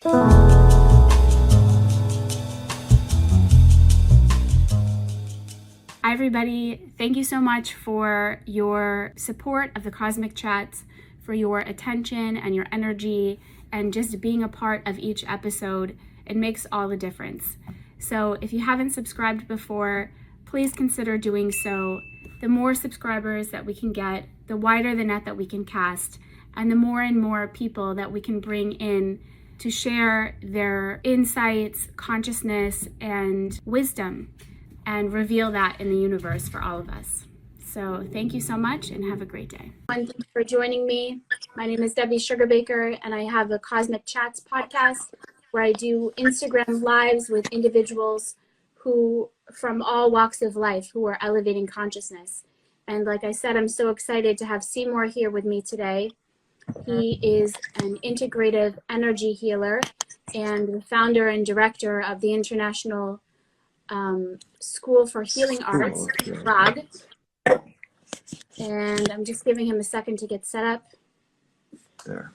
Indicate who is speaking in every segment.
Speaker 1: Hi, everybody. Thank you so much for your support of the Cosmic Chats, for your attention and your energy, and just being a part of each episode. It makes all the difference. So if you haven't subscribed before, please consider doing so. The more subscribers that we can get, the wider the net that we can cast, and the more and more people that we can bring in to share their insights, consciousness, and wisdom, and reveal that in the universe for all of us. So thank you so much and have a great day. Thank you for joining me. My name is Debbie Sugarbaker, and I have a Cosmic Chats podcast where I do Instagram lives with individuals who from all walks of life who are elevating consciousness. And like I said, I'm so excited to have Seymour here with me today. He is an integrative energy healer and the founder and director of the International School for Healing Arts, RAG. And I'm just giving him a second to get set up.
Speaker 2: There.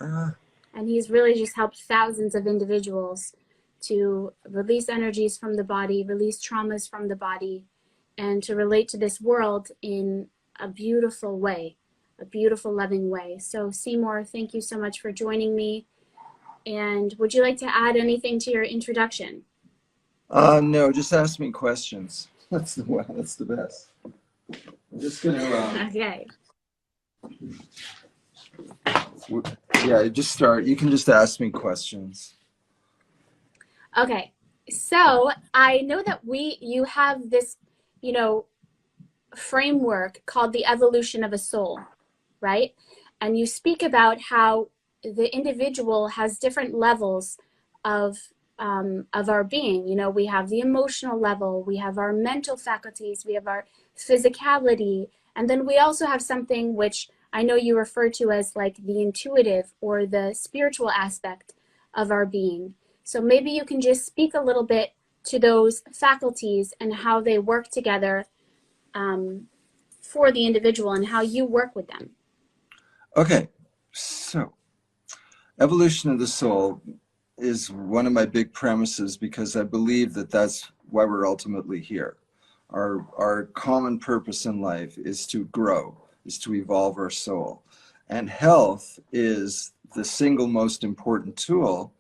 Speaker 1: And he's really just helped thousands of individuals to release energies from the body, release traumas from the body, and to relate to this world in a beautiful way, a beautiful, loving way. So Seymour, thank you so much for joining me. And would you like to add anything to your introduction?
Speaker 2: No, just ask me questions. That's the best. I'm just gonna.
Speaker 1: Okay.
Speaker 2: Yeah, just start. You can just ask me questions.
Speaker 1: Okay. So I know that you have this, framework called the evolution of a soul, right? And you speak about how the individual has different levels of our being. We have the emotional level, we have our mental faculties, we have our physicality, and then we also have something which I know you refer to as like the intuitive or the spiritual aspect of our being. So maybe you can just speak a little bit to those faculties and how they work together for the individual and how you work with them.
Speaker 2: Okay, so evolution of the soul is one of my big premises because I believe that that's why we're ultimately here. Our common purpose in life is to grow, is to evolve our soul. And health is the single most important tool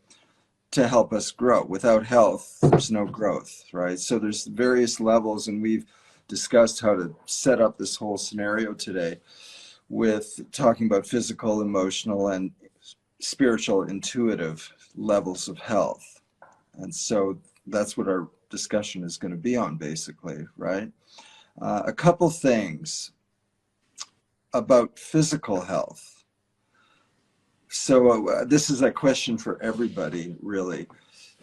Speaker 2: to help us grow. Without health, there's no growth, right? So there's various levels, and we've discussed how to set up this whole scenario today with talking about physical, emotional, and spiritual, intuitive levels of health. And so that's what our discussion is going to be on, basically, right? A couple things about physical health. So this is a question for everybody, really.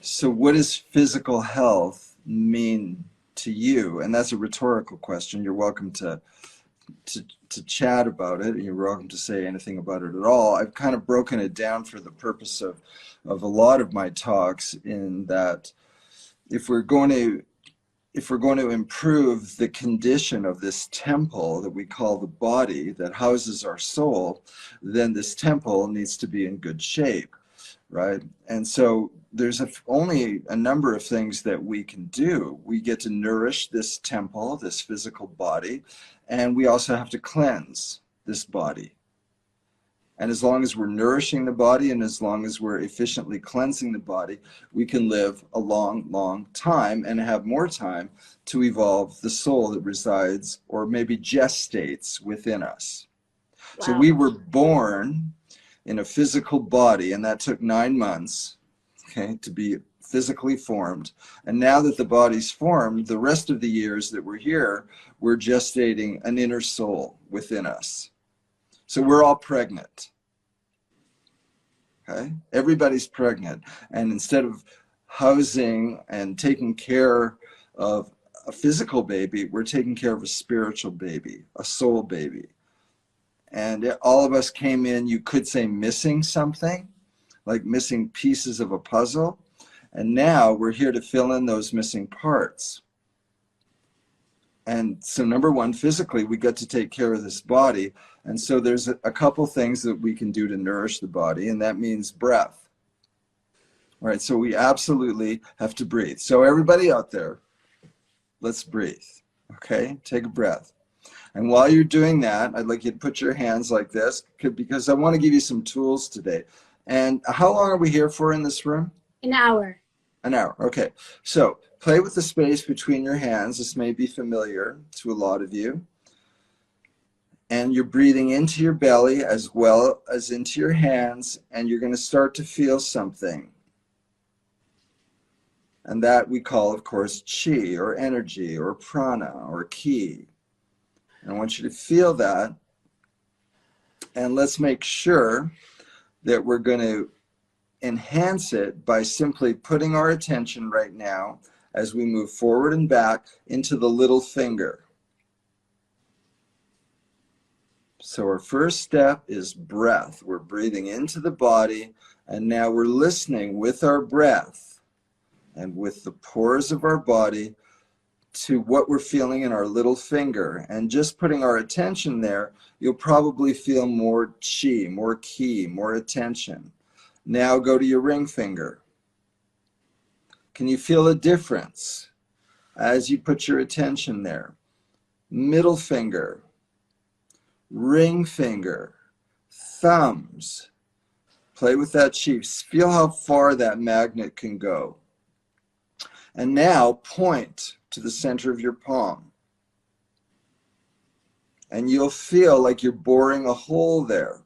Speaker 2: So what does physical health mean to you? And that's a rhetorical question. You're welcome to chat about it. You're welcome to say anything about it at all. I've kind of broken it down for the purpose of a lot of my talks, in that if we're going to improve the condition of this temple that we call the body that houses our soul, then this temple needs to be in good shape, right? And so there's only a number of things that we can do. We get to nourish this temple, this physical body, and we also have to cleanse this body. And as long as we're nourishing the body and as long as we're efficiently cleansing the body, we can live a long, long time and have more time to evolve the soul that resides or maybe gestates within us. Wow. So we were born in a physical body, and that took 9 months, okay, to be physically formed. And now that the body's formed, the rest of the years that we're here, we're gestating an inner soul within us. So we're all pregnant, okay? Everybody's pregnant. And instead of housing and taking care of a physical baby, we're taking care of a spiritual baby, a soul baby. And all of us came in, you could say, missing something, like missing pieces of a puzzle. And now we're here to fill in those missing parts. And so number one, physically, we got to take care of this body. And so there's a couple things that we can do to nourish the body, and that means breath. All right, so we absolutely have to breathe. So everybody out there, let's breathe, okay? Take a breath. And while you're doing that, I'd like you to put your hands like this, because I want to give you some tools today. And how long are we here for in this room?
Speaker 1: An hour.
Speaker 2: An hour, okay. So play with the space between your hands. This may be familiar to a lot of you. And you're breathing into your belly as well as into your hands, and you're going to start to feel something. And that we call, of course, chi, or energy, or prana, or ki. And I want you to feel that. And let's make sure that we're going to enhance it by simply putting our attention right now as we move forward and back into the little finger. So our first step is breath. We're breathing into the body, and now we're listening with our breath and with the pores of our body to what we're feeling in our little finger. And just putting our attention there, you'll probably feel more chi, more ki, more attention. Now go to your ring finger. Can you feel a difference as you put your attention there? Middle finger, ring finger, thumbs. Play with that chi. Feel how far that magnet can go. And now point to the center of your palm. And you'll feel like you're boring a hole there.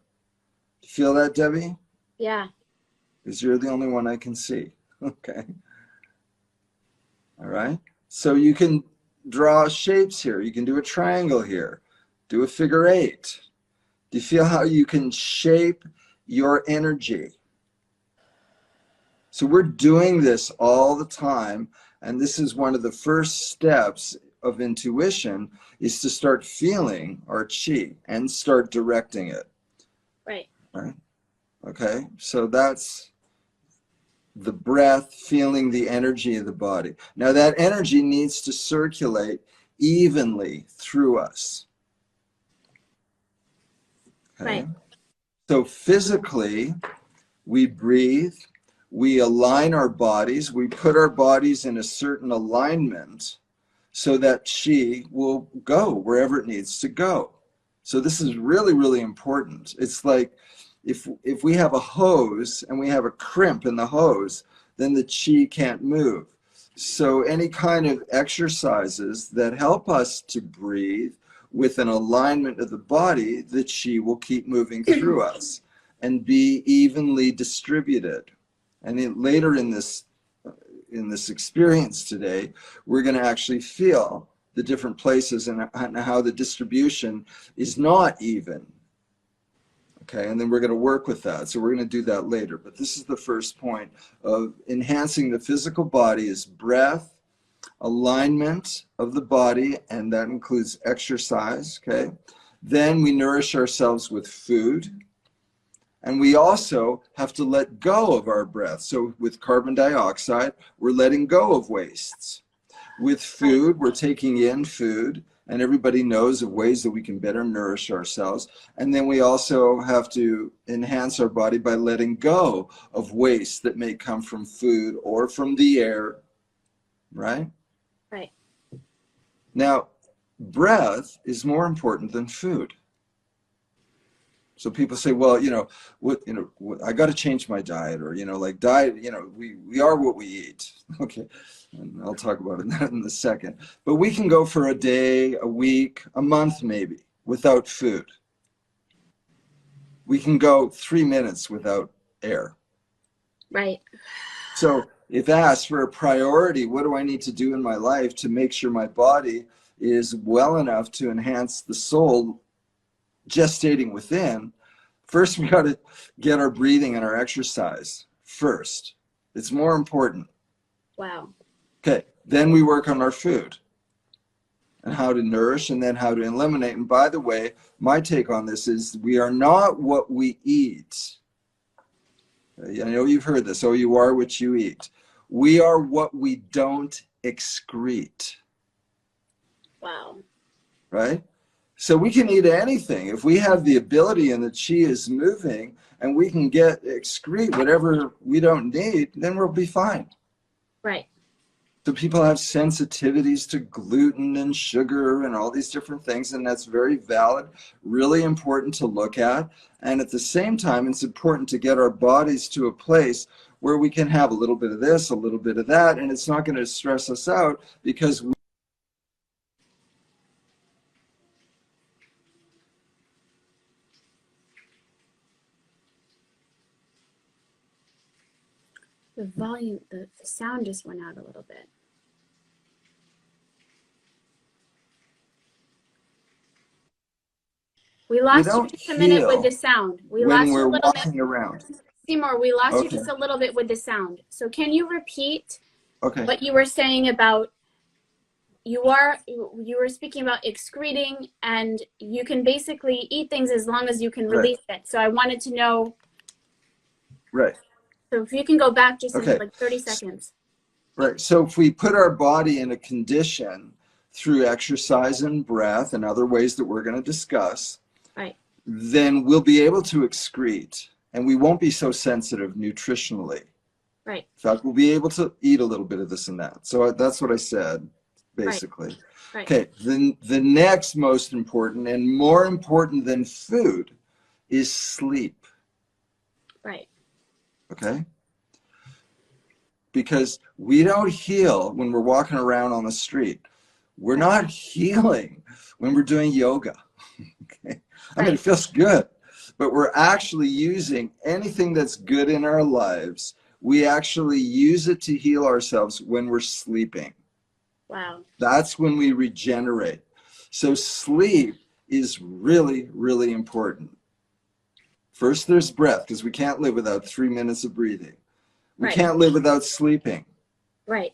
Speaker 2: Feel that, Debbie?
Speaker 1: Yeah.
Speaker 2: Because you're the only one I can see. Okay. All right. So you can draw shapes here. You can do a triangle here. Do a figure eight. Do you feel how you can shape your energy? So we're doing this all the time, and this is one of the first steps of intuition, is to start feeling our chi and start directing it.
Speaker 1: Right.
Speaker 2: Right? Okay, so that's the breath, feeling the energy of the body. Now that energy needs to circulate evenly through us. Okay?
Speaker 1: Right.
Speaker 2: So physically, we breathe, we align our bodies, we put our bodies in a certain alignment so that chi will go wherever it needs to go. So this is really, really important. It's like if we have a hose and we have a crimp in the hose, then the chi can't move. So any kind of exercises that help us to breathe with an alignment of the body, the chi will keep moving through us and be evenly distributed. And later in this experience today, we're going to actually feel the different places and how the distribution is not even. Okay, and then we're going to work with that. So we're going to do that later. But this is the first point of enhancing the physical body is breath, alignment of the body, and that includes exercise, okay? Then we nourish ourselves with food. And we also have to let go of our breath. So with carbon dioxide, we're letting go of wastes. With food, we're taking in food, and everybody knows of ways that we can better nourish ourselves. And then we also have to enhance our body by letting go of waste that may come from food or from the air, right?
Speaker 1: Right.
Speaker 2: Now, breath is more important than food. So people say, well, I got to change my diet, or, like diet, we are what we eat. Okay. And I'll talk about that in a second. But we can go for a day, a week, a month, maybe, without food. We can go 3 minutes without air.
Speaker 1: Right.
Speaker 2: So if asked for a priority, what do I need to do in my life to make sure my body is well enough to enhance the soul gestating within? First, we got to get our breathing and our exercise first. It's more important.
Speaker 1: Wow.
Speaker 2: Okay, then we work on our food and how to nourish and then how to eliminate. And by the way, my take on this is we are not what we eat. I know you've heard this. Oh, you are what you eat. We are what we don't excrete.
Speaker 1: Wow.
Speaker 2: right? So we can eat anything. If we have the ability and the chi is moving and we can excrete whatever we don't need, then we'll be fine.
Speaker 1: Right.
Speaker 2: So people have sensitivities to gluten and sugar and all these different things, and that's very valid, really important to look at. And at the same time, it's important to get our bodies to a place where we can have a little bit of this, a little bit of that, and it's not going to stress us out because
Speaker 1: The volume, the sound just went out a little bit. We lost you
Speaker 2: don't
Speaker 1: just a minute with the
Speaker 2: heal
Speaker 1: sound. We
Speaker 2: when
Speaker 1: lost you
Speaker 2: we're
Speaker 1: a little bit.
Speaker 2: walking around.
Speaker 1: Seymour, we lost you
Speaker 2: Okay.
Speaker 1: just a little bit with the sound. So can you repeat
Speaker 2: Okay.
Speaker 1: what you were saying about you were speaking about excreting, and you can basically eat things as long as you can release it. So I wanted to know.
Speaker 2: Right.
Speaker 1: So if you can go back just in
Speaker 2: Okay.
Speaker 1: like 30 seconds.
Speaker 2: Right. So if we put our body in a condition through exercise and breath and other ways that we're going to discuss,
Speaker 1: Right.
Speaker 2: then we'll be able to excrete and we won't be so sensitive nutritionally.
Speaker 1: Right.
Speaker 2: In fact, we'll be able to eat a little bit of this and that. So that's what I said, basically.
Speaker 1: Right.
Speaker 2: Okay. Then the next most important and more important than food is sleep.
Speaker 1: Right.
Speaker 2: Okay. Because we don't heal when we're walking around on the street. We're not healing when we're doing yoga. Okay? I mean, it feels good, but we're actually using anything that's good in our lives. We actually use it to heal ourselves when we're sleeping.
Speaker 1: Wow.
Speaker 2: That's when we regenerate. So sleep is really, really important. First, there's breath, because we can't live without 3 minutes of breathing. We can't live without sleeping.
Speaker 1: Right.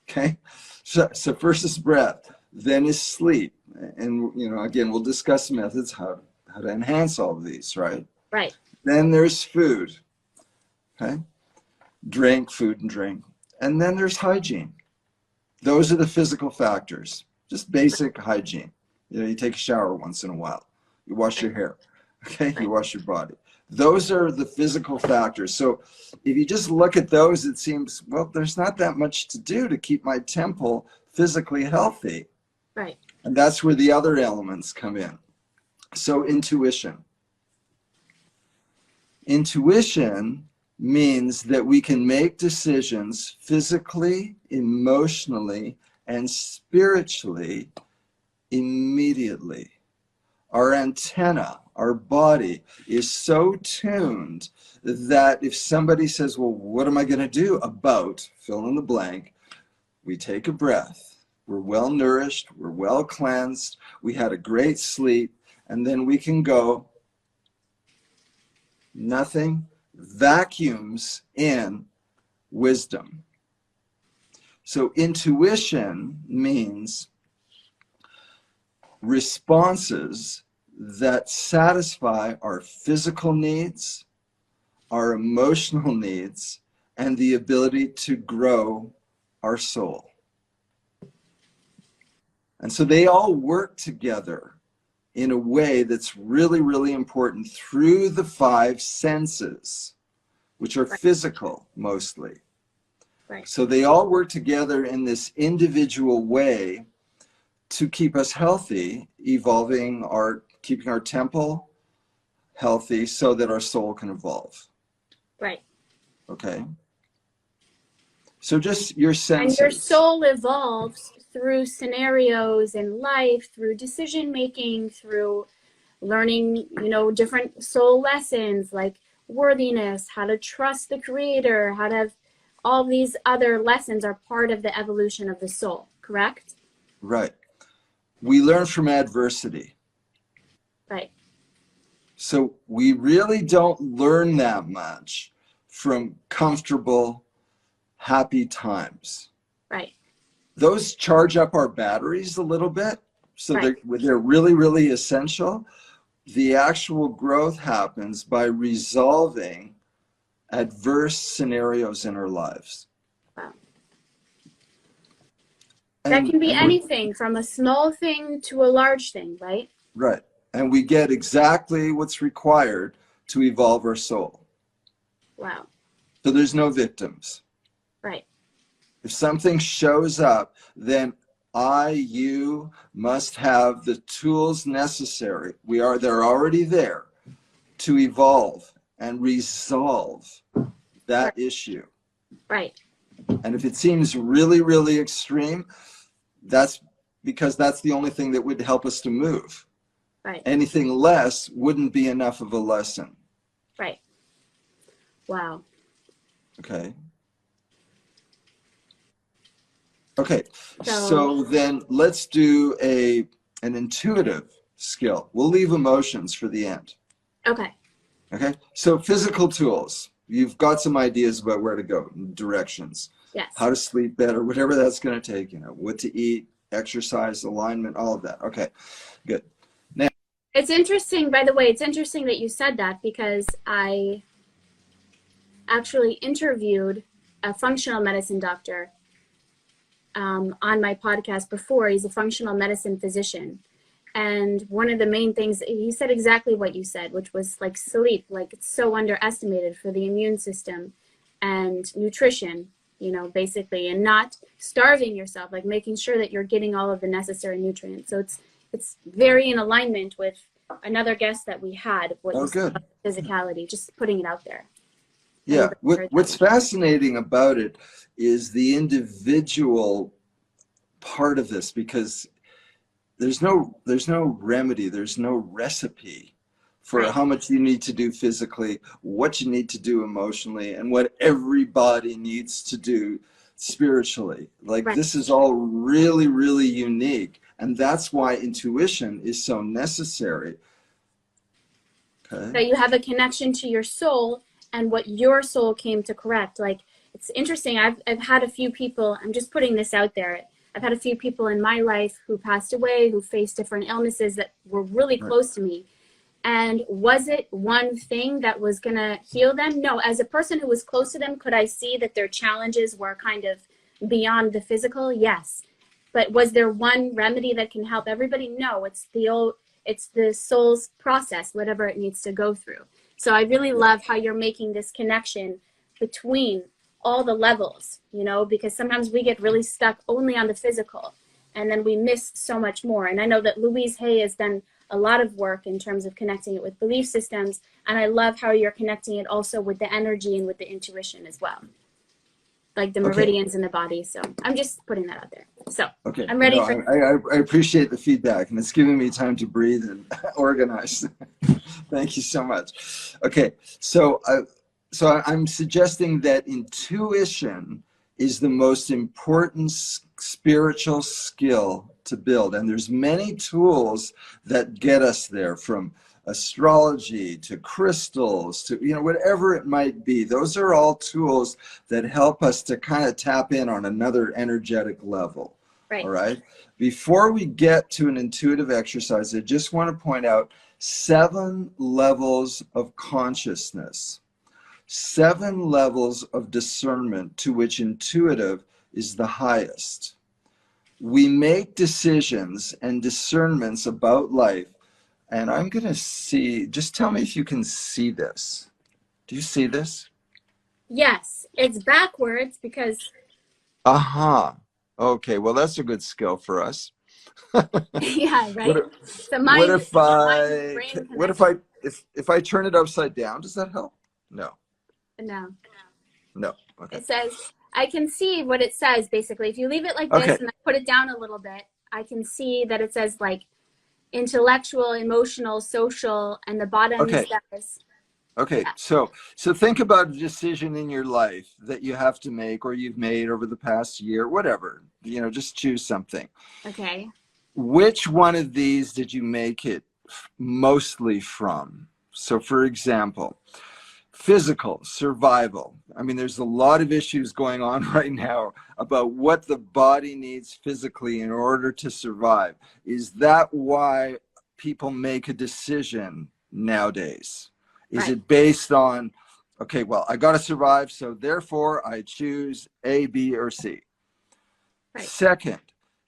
Speaker 2: Okay. So first is breath, then is sleep. And, again, we'll discuss methods, how to enhance all of these, right?
Speaker 1: Right.
Speaker 2: Then there's food. Okay. Food and drink. And then there's hygiene. Those are the physical factors, just basic hygiene. You take a shower once in a while. You wash your hair. Okay. You wash your body. Those are the physical factors. So if you just look at those, it seems, well, there's not that much to do to keep my temple physically healthy.
Speaker 1: Right.
Speaker 2: And that's where the other elements come in. So intuition. Intuition means that we can make decisions physically, emotionally, and spiritually immediately. Our antenna, our body is so tuned that if somebody says, well, what am I going to do about fill in the blank? We take a breath. We're well nourished. We're well cleansed. We had a great sleep. And then we can go, nothing vacuums in wisdom. So intuition means responses that satisfy our physical needs, our emotional needs, and the ability to grow our soul. And so they all work together in a way that's really, really important through the 5 senses, which are physical mostly.
Speaker 1: Right.
Speaker 2: So they all work together in this individual way to keep us healthy, keeping our temple healthy so that our soul can evolve.
Speaker 1: Right.
Speaker 2: Okay. So just your senses.
Speaker 1: And your soul evolves through scenarios in life, through decision making, through learning, different soul lessons like worthiness, how to trust the creator, how to have all these other lessons are part of the evolution of the soul, correct?
Speaker 2: Right. We learn from adversity.
Speaker 1: Right.
Speaker 2: So we really don't learn that much from comfortable, happy times.
Speaker 1: Right.
Speaker 2: Those charge up our batteries a little bit. So they're really, really essential. The actual growth happens by resolving adverse scenarios in our lives.
Speaker 1: Wow. That can be
Speaker 2: and we,
Speaker 1: anything from a small thing to a large thing, right?
Speaker 2: right. And we get exactly what's required to evolve our soul.
Speaker 1: Wow.
Speaker 2: So there's no victims.
Speaker 1: Right.
Speaker 2: If something shows up, then you must have the tools necessary. They're already there to evolve and resolve that
Speaker 1: Right.
Speaker 2: issue.
Speaker 1: Right.
Speaker 2: And if it seems really, really extreme, that's because that's the only thing that would help us to move.
Speaker 1: Right.
Speaker 2: Anything less wouldn't be enough of a lesson.
Speaker 1: Right. Wow.
Speaker 2: Okay. Okay.
Speaker 1: So,
Speaker 2: So then let's do an intuitive skill. We'll leave emotions for the end.
Speaker 1: okay.
Speaker 2: Okay. So physical tools. You've got some ideas about where to go, directions,
Speaker 1: Yes.
Speaker 2: how to sleep better, whatever that's going to take, what to eat, exercise, alignment, all of that. Okay. Good. Now,
Speaker 1: It's interesting, by the way, it's interesting that you said that because I actually interviewed a functional medicine doctor on my podcast before. He's a functional medicine physician. And one of the main things, he said exactly what you said, which was like sleep, like it's so underestimated for the immune system, and nutrition, basically, and not starving yourself, like making sure that you're getting all of the necessary nutrients. So it's very in alignment with another guest that we had, what you said about physicality, just putting it out there.
Speaker 2: Yeah, what's fascinating about it is the individual part of this, because there's no remedy, there's no recipe for how much you need to do physically, what you need to do emotionally, and what everybody needs to do spiritually. Like this is all really, really unique, and that's why intuition is so necessary. Okay.
Speaker 1: That you have a connection to your soul and what your soul came to correct. Like, it's interesting. I've had a few people, I'm just putting this out there. I've had a few people in my life who passed away, who faced different illnesses that were really close to me. And was it one thing that was going to heal them? No. As a person who was close to them, could I see that their challenges were kind of beyond the physical? Yes. But was there one remedy that can help everybody? No. It's the soul's process, whatever it needs to go through. So I really love how you're making this connection between all the levels, because sometimes we get really stuck only on the physical and then we miss so much more. And I know that Louise Hay has done a lot of work in terms of connecting it with belief systems. And I love how you're connecting it also with the energy and with the intuition as well, like the meridians in the body. So I'm just putting that out there. So I'm ready
Speaker 2: I appreciate the feedback, and it's giving me time to breathe and organize. Thank you so much. Okay, so I'm suggesting that intuition is the most important spiritual skill to build, and there's many tools that get us there, from astrology to crystals to whatever it might be. Those are all tools that help us to kind of tap in on another energetic level. All right. Before we get to an intuitive exercise, I just want to point out 7 levels of consciousness, 7 levels of discernment, to which intuitive is the highest. We make decisions and discernments about life. And I'm going to see, just tell me if you can see this. Do you see this?
Speaker 1: Yes, it's backwards because.
Speaker 2: Aha. Okay, well, that's a good skill for us.
Speaker 1: Yeah, right.
Speaker 2: If I turn it upside down, does that help? No. Okay.
Speaker 1: It says, I can see what it says, basically. If you leave it like this and then put it down a little bit, I can see that it says like intellectual, emotional, social, and the bottom says.
Speaker 2: Okay, so think about a decision in your life that you have to make, or you've made over the past year, whatever. Just choose something.
Speaker 1: Okay.
Speaker 2: Which one of these did you make it mostly from? So, for example, physical, survival. I mean, there's a lot of issues going on right now about what the body needs physically in order to survive. Is that why people make a decision nowadays? Is it based on, okay, well, I got to survive, so therefore I choose A, B, or C? Second,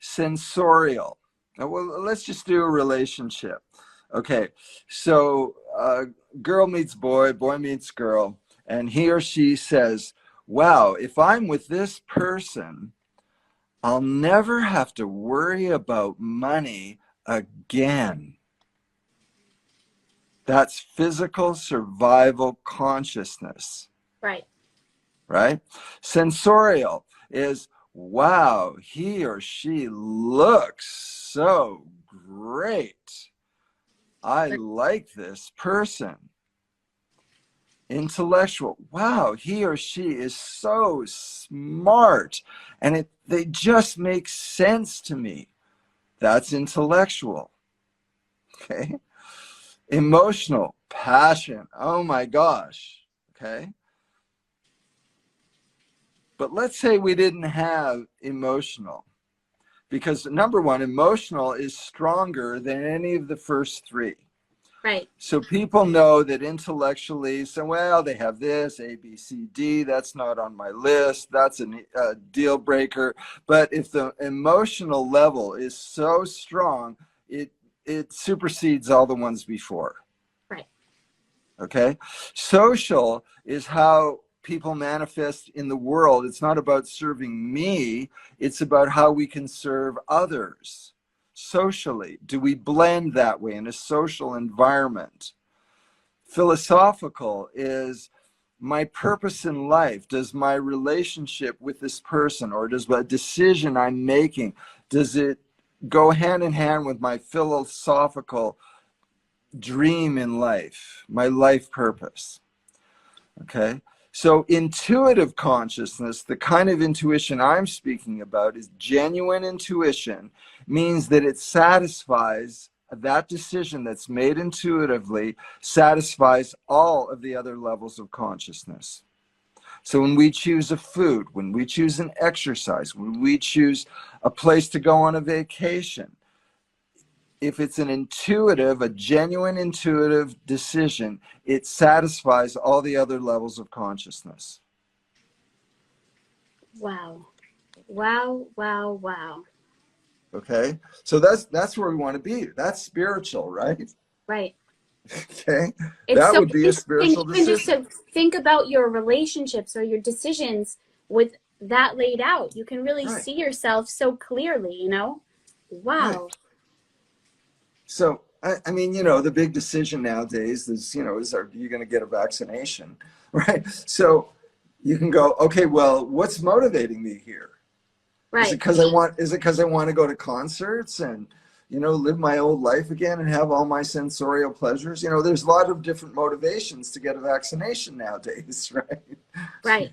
Speaker 2: Sensorial. Well, let's just do a relationship. Okay, so girl meets boy, boy meets girl, and he or she says, wow, if I'm with this person, I'll never have to worry about money again. That's physical survival consciousness.
Speaker 1: Right.
Speaker 2: Right? Sensorial is, wow, he or she looks so great. I like this person. Intellectual, wow, he or she is so smart, and they just make sense to me. That's intellectual. Okay. Emotional, passion, oh my gosh. Okay. But let's say we didn't have emotional, because number one, emotional is stronger than any of the first three.
Speaker 1: Right.
Speaker 2: So people know that intellectually, so, well, they have this, A, B, C, D, that's not on my list, that's a deal breaker. But if the emotional level is so strong, it supersedes all the ones before.
Speaker 1: Right.
Speaker 2: Okay? Social is how people manifest in the world. It's not about serving me, it's about how we can serve others. Socially, do we blend that way in a social environment? Philosophical is my purpose in life. Does my relationship with this person, or does a decision I'm making, does it go hand in hand with my philosophical dream in life, my life purpose? Okay. So intuitive consciousness, the kind of intuition I'm speaking about, is genuine intuition, means that it satisfies, that decision that's made intuitively satisfies all of the other levels of consciousness. So when we choose a food, when we choose an exercise, when we choose a place to go on a vacation, if it's an intuitive, a genuine intuitive decision, it satisfies all the other levels of consciousness.
Speaker 1: Wow. Wow, wow, wow.
Speaker 2: Okay? So that's where we want to be. That's spiritual, right?
Speaker 1: Right.
Speaker 2: Okay?
Speaker 1: It's
Speaker 2: That
Speaker 1: so
Speaker 2: would be a spiritual
Speaker 1: even just
Speaker 2: decision.
Speaker 1: to think about your relationships or your decisions with that laid out. You can really
Speaker 2: Right.
Speaker 1: see yourself so clearly, you know?
Speaker 2: Right.
Speaker 1: Wow.
Speaker 2: So, I mean, you know, the big decision nowadays is, you know, are you going to get a vaccination? Right? So you can go, okay, well, what's motivating me here? Is it
Speaker 1: Right.
Speaker 2: because I want to go to concerts and, you know, live my old life again and have all my sensorial pleasures? You know, there's a lot of different motivations to get a vaccination nowadays, right?
Speaker 1: Right.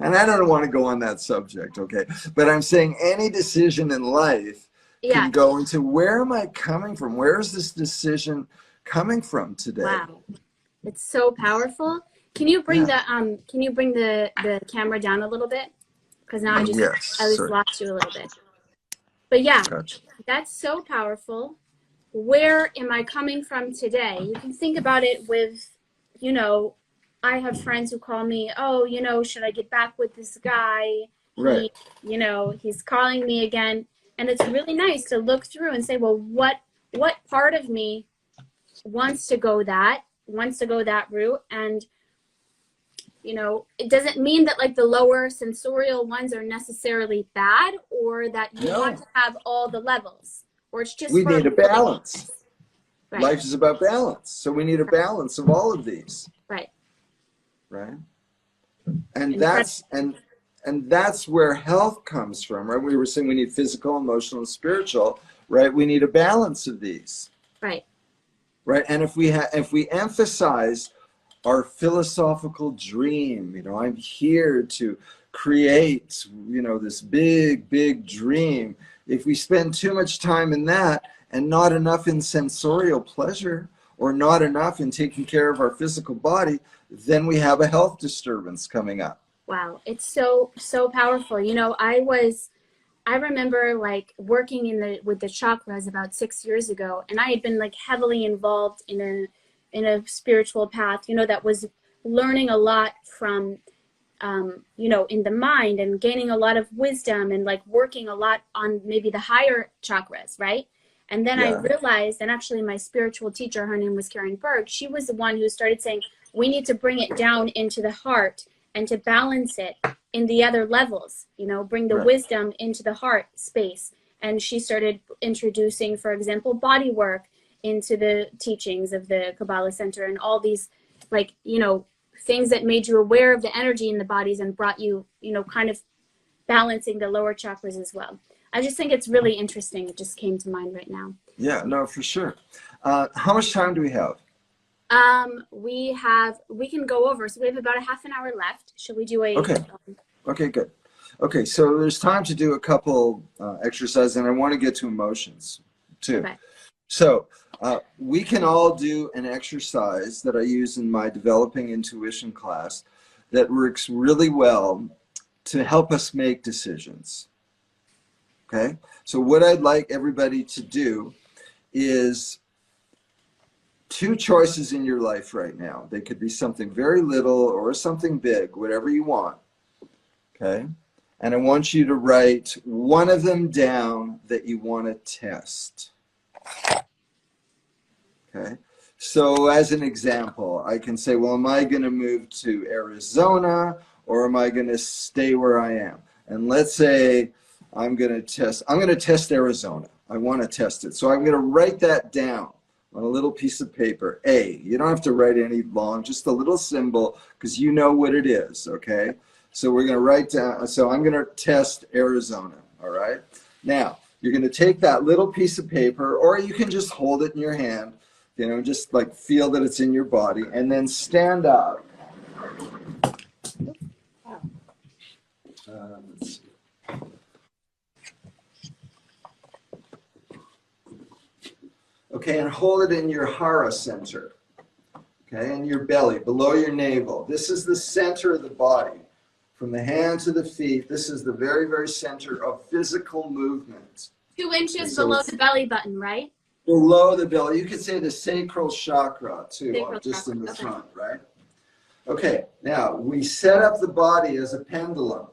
Speaker 2: And I don't want to go on that subject, okay? But I'm saying any decision in life
Speaker 1: Yeah.
Speaker 2: can go into, where am I coming from? Where is this decision coming from today?
Speaker 1: Wow. It's so powerful. Can you bring
Speaker 2: Yeah.
Speaker 1: the camera down a little bit? Because now I
Speaker 2: Yes.
Speaker 1: just
Speaker 2: Sorry.
Speaker 1: lost you a little bit. But yeah,
Speaker 2: Gotcha.
Speaker 1: that's so powerful. Where am I coming from today? You can think about it with, you know, I have friends who call me, oh, you know, should I get back with this guy?
Speaker 2: Right.
Speaker 1: He's calling me again. And it's really nice to look through and say, well, what part of me wants to go that route? And, you know, it doesn't mean that like the lower sensorial ones are necessarily bad, or that you want to have all the levels, or it's just
Speaker 2: We need a balance.
Speaker 1: Right.
Speaker 2: Life is about balance. So we need a balance of all of these.
Speaker 1: Right.
Speaker 2: Right. And that's where health comes from, right? We were saying we need physical, emotional, and spiritual, right? We need a balance of these.
Speaker 1: Right.
Speaker 2: Right. And if we emphasize our philosophical dream, you know, I'm here to create, you know, this big, big dream. If we spend too much time in that and not enough in sensorial pleasure, or not enough in taking care of our physical body, then we have a health disturbance coming up.
Speaker 1: Wow. It's so powerful. You know, I remember like working with the chakras about 6 years ago, and I had been like heavily involved in a spiritual path, you know, that was learning a lot from you know, in the mind and gaining a lot of wisdom and like working a lot on maybe the higher chakras, right? And then I
Speaker 2: Yeah.
Speaker 1: realized, and actually my spiritual teacher, her name was Karen Berg, she was the one who started saying, we need to bring it down into the heart and to balance it in the other levels, you know, bring the
Speaker 2: Right.
Speaker 1: wisdom into the heart space. And she started introducing, for example, body work into the teachings of the Kabbalah Center and all these, like, you know, things that made you aware of the energy in the bodies and brought you, you know, kind of balancing the lower chakras as well. I just think it's really interesting. It just came to mind right now.
Speaker 2: Yeah, no, for sure. How much time do we have?
Speaker 1: We can go over. So we have about a half an hour left. Should we do a?
Speaker 2: Okay. Okay, good. Okay, so there's time to do a couple exercises, and I want to get to emotions too.
Speaker 1: Okay.
Speaker 2: So we can all do an exercise that I use in my developing intuition class that works really well to help us make decisions. Okay, so what I'd like everybody to do is two choices in your life right now. They could be something very little or something big, whatever you want. Okay, and I want you to write one of them down that you want to test. Okay, so as an example, I can say, well, am I going to move to Arizona or am I going to stay where I am? And let's say I'm going to test Arizona. I want to test it. So I'm going to write that down on a little piece of paper. A, you don't have to write any long, just a little symbol because you know what it is, okay? So we're going to write down, so I'm going to test Arizona, all right? Now, you're going to take that little piece of paper, or you can just hold it in your hand, you know, just like feel that it's in your body, and then stand up. Let's see. Okay, and hold it in your hara center, okay, in your belly, below your navel. This is the center of the body. From the hand to the feet, this is the very, very center of physical movement.
Speaker 1: 2 inches
Speaker 2: Okay, so
Speaker 1: below the belly button, right?
Speaker 2: Below the belly. You could say the sacral chakra, too,
Speaker 1: Sacral
Speaker 2: just
Speaker 1: chakra.
Speaker 2: in the
Speaker 1: Okay.
Speaker 2: front, right? Okay, now we set up the body as a pendulum.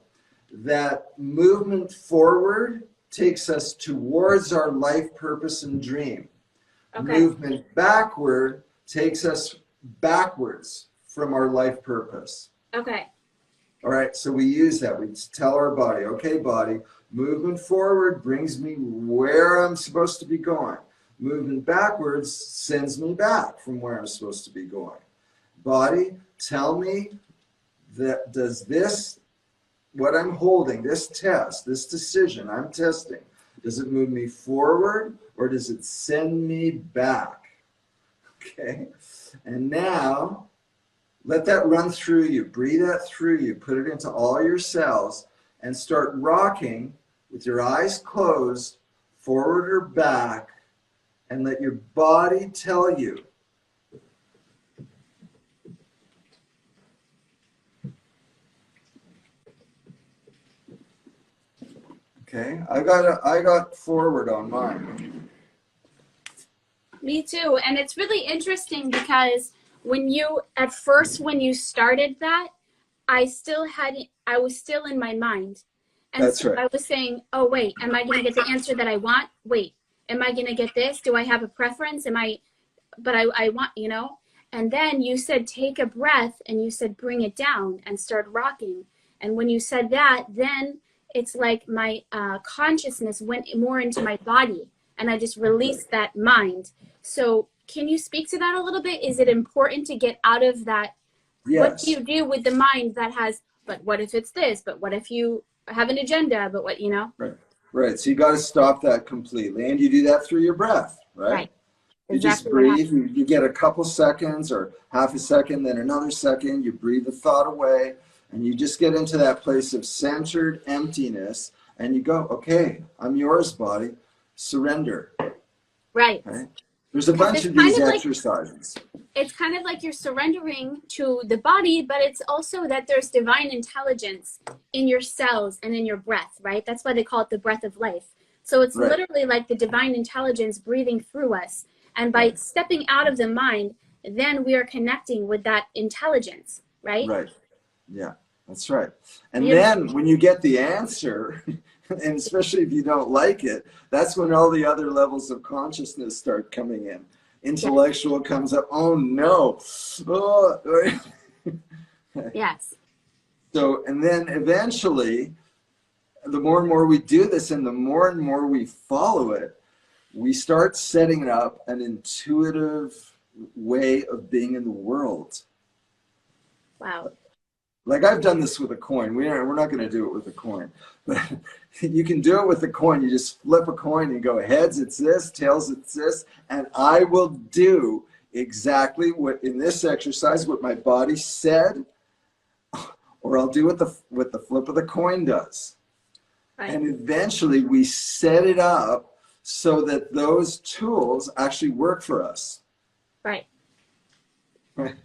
Speaker 2: That movement forward takes us towards our life purpose and dream.
Speaker 1: Okay.
Speaker 2: Movement backward takes us backwards from our life purpose.
Speaker 1: Okay.
Speaker 2: All right, so we use that. We tell our body, okay, body, movement forward brings me where I'm supposed to be going. Movement backwards sends me back from where I'm supposed to be going. Body, tell me that does this, what I'm holding, this test, this decision I'm testing, does it move me forward or does it send me back? Okay, and now let that run through you. Breathe that through you. Put it into all your cells and start rocking with your eyes closed, forward or back, and let your body tell you. Okay, I got forward on mine.
Speaker 1: Me too. And it's really interesting because when you started that, I was still in my mind. And
Speaker 2: That's
Speaker 1: so
Speaker 2: right.
Speaker 1: I was saying, oh, wait, am I going to get the answer that I want? Wait, am I going to get this? Do I have a preference? But I want, you know? And then you said, take a breath, and you said, bring it down and start rocking. And when you said that, then it's like my consciousness went more into my body and I just released that mind. So can you speak to that a little bit? Is it important to get out of that?
Speaker 2: Yes.
Speaker 1: What do you do with the mind that has, but what if it's this? But what if you have an agenda? But what, you know?
Speaker 2: Right. Right. So you got to stop that completely. And you do that through your breath, right?
Speaker 1: Right.
Speaker 2: You
Speaker 1: Exactly
Speaker 2: just breathe. You get a couple seconds or half a second, then another second. You breathe the thought away. And you just get into that place of centered emptiness. And you go, okay, I'm yours, body. Surrender.
Speaker 1: Right.
Speaker 2: Okay? There's a bunch of
Speaker 1: kind
Speaker 2: these
Speaker 1: of like-
Speaker 2: exercises.
Speaker 1: It's kind of like you're surrendering to the body, but it's also that there's divine intelligence in your cells and in your breath, right? That's why they call it the breath of life. So it's
Speaker 2: Right.
Speaker 1: literally like the divine intelligence breathing through us. And by stepping out of the mind, then we are connecting with that intelligence, right?
Speaker 2: Right. Yeah. That's right. And
Speaker 1: Yeah.
Speaker 2: then when you get the answer, and especially if you don't like it, that's when all the other levels of consciousness start coming in.
Speaker 1: Yes.
Speaker 2: Intellectual comes up, oh no. Oh.
Speaker 1: Yes.
Speaker 2: So, and then eventually, the more and more we do this and the more and more we follow it, we start setting up an intuitive way of being in the world.
Speaker 1: Wow.
Speaker 2: Like I've done this with a coin. We're not going to do it with a coin, but you can do it with a coin. You just flip a coin and go heads, it's this, tails, it's this, and I will do exactly what in this exercise, what my body said, or I'll do what the flip of the coin does.
Speaker 1: Right.
Speaker 2: And eventually we set it up so that those tools actually work for us.
Speaker 1: Right.
Speaker 2: Right.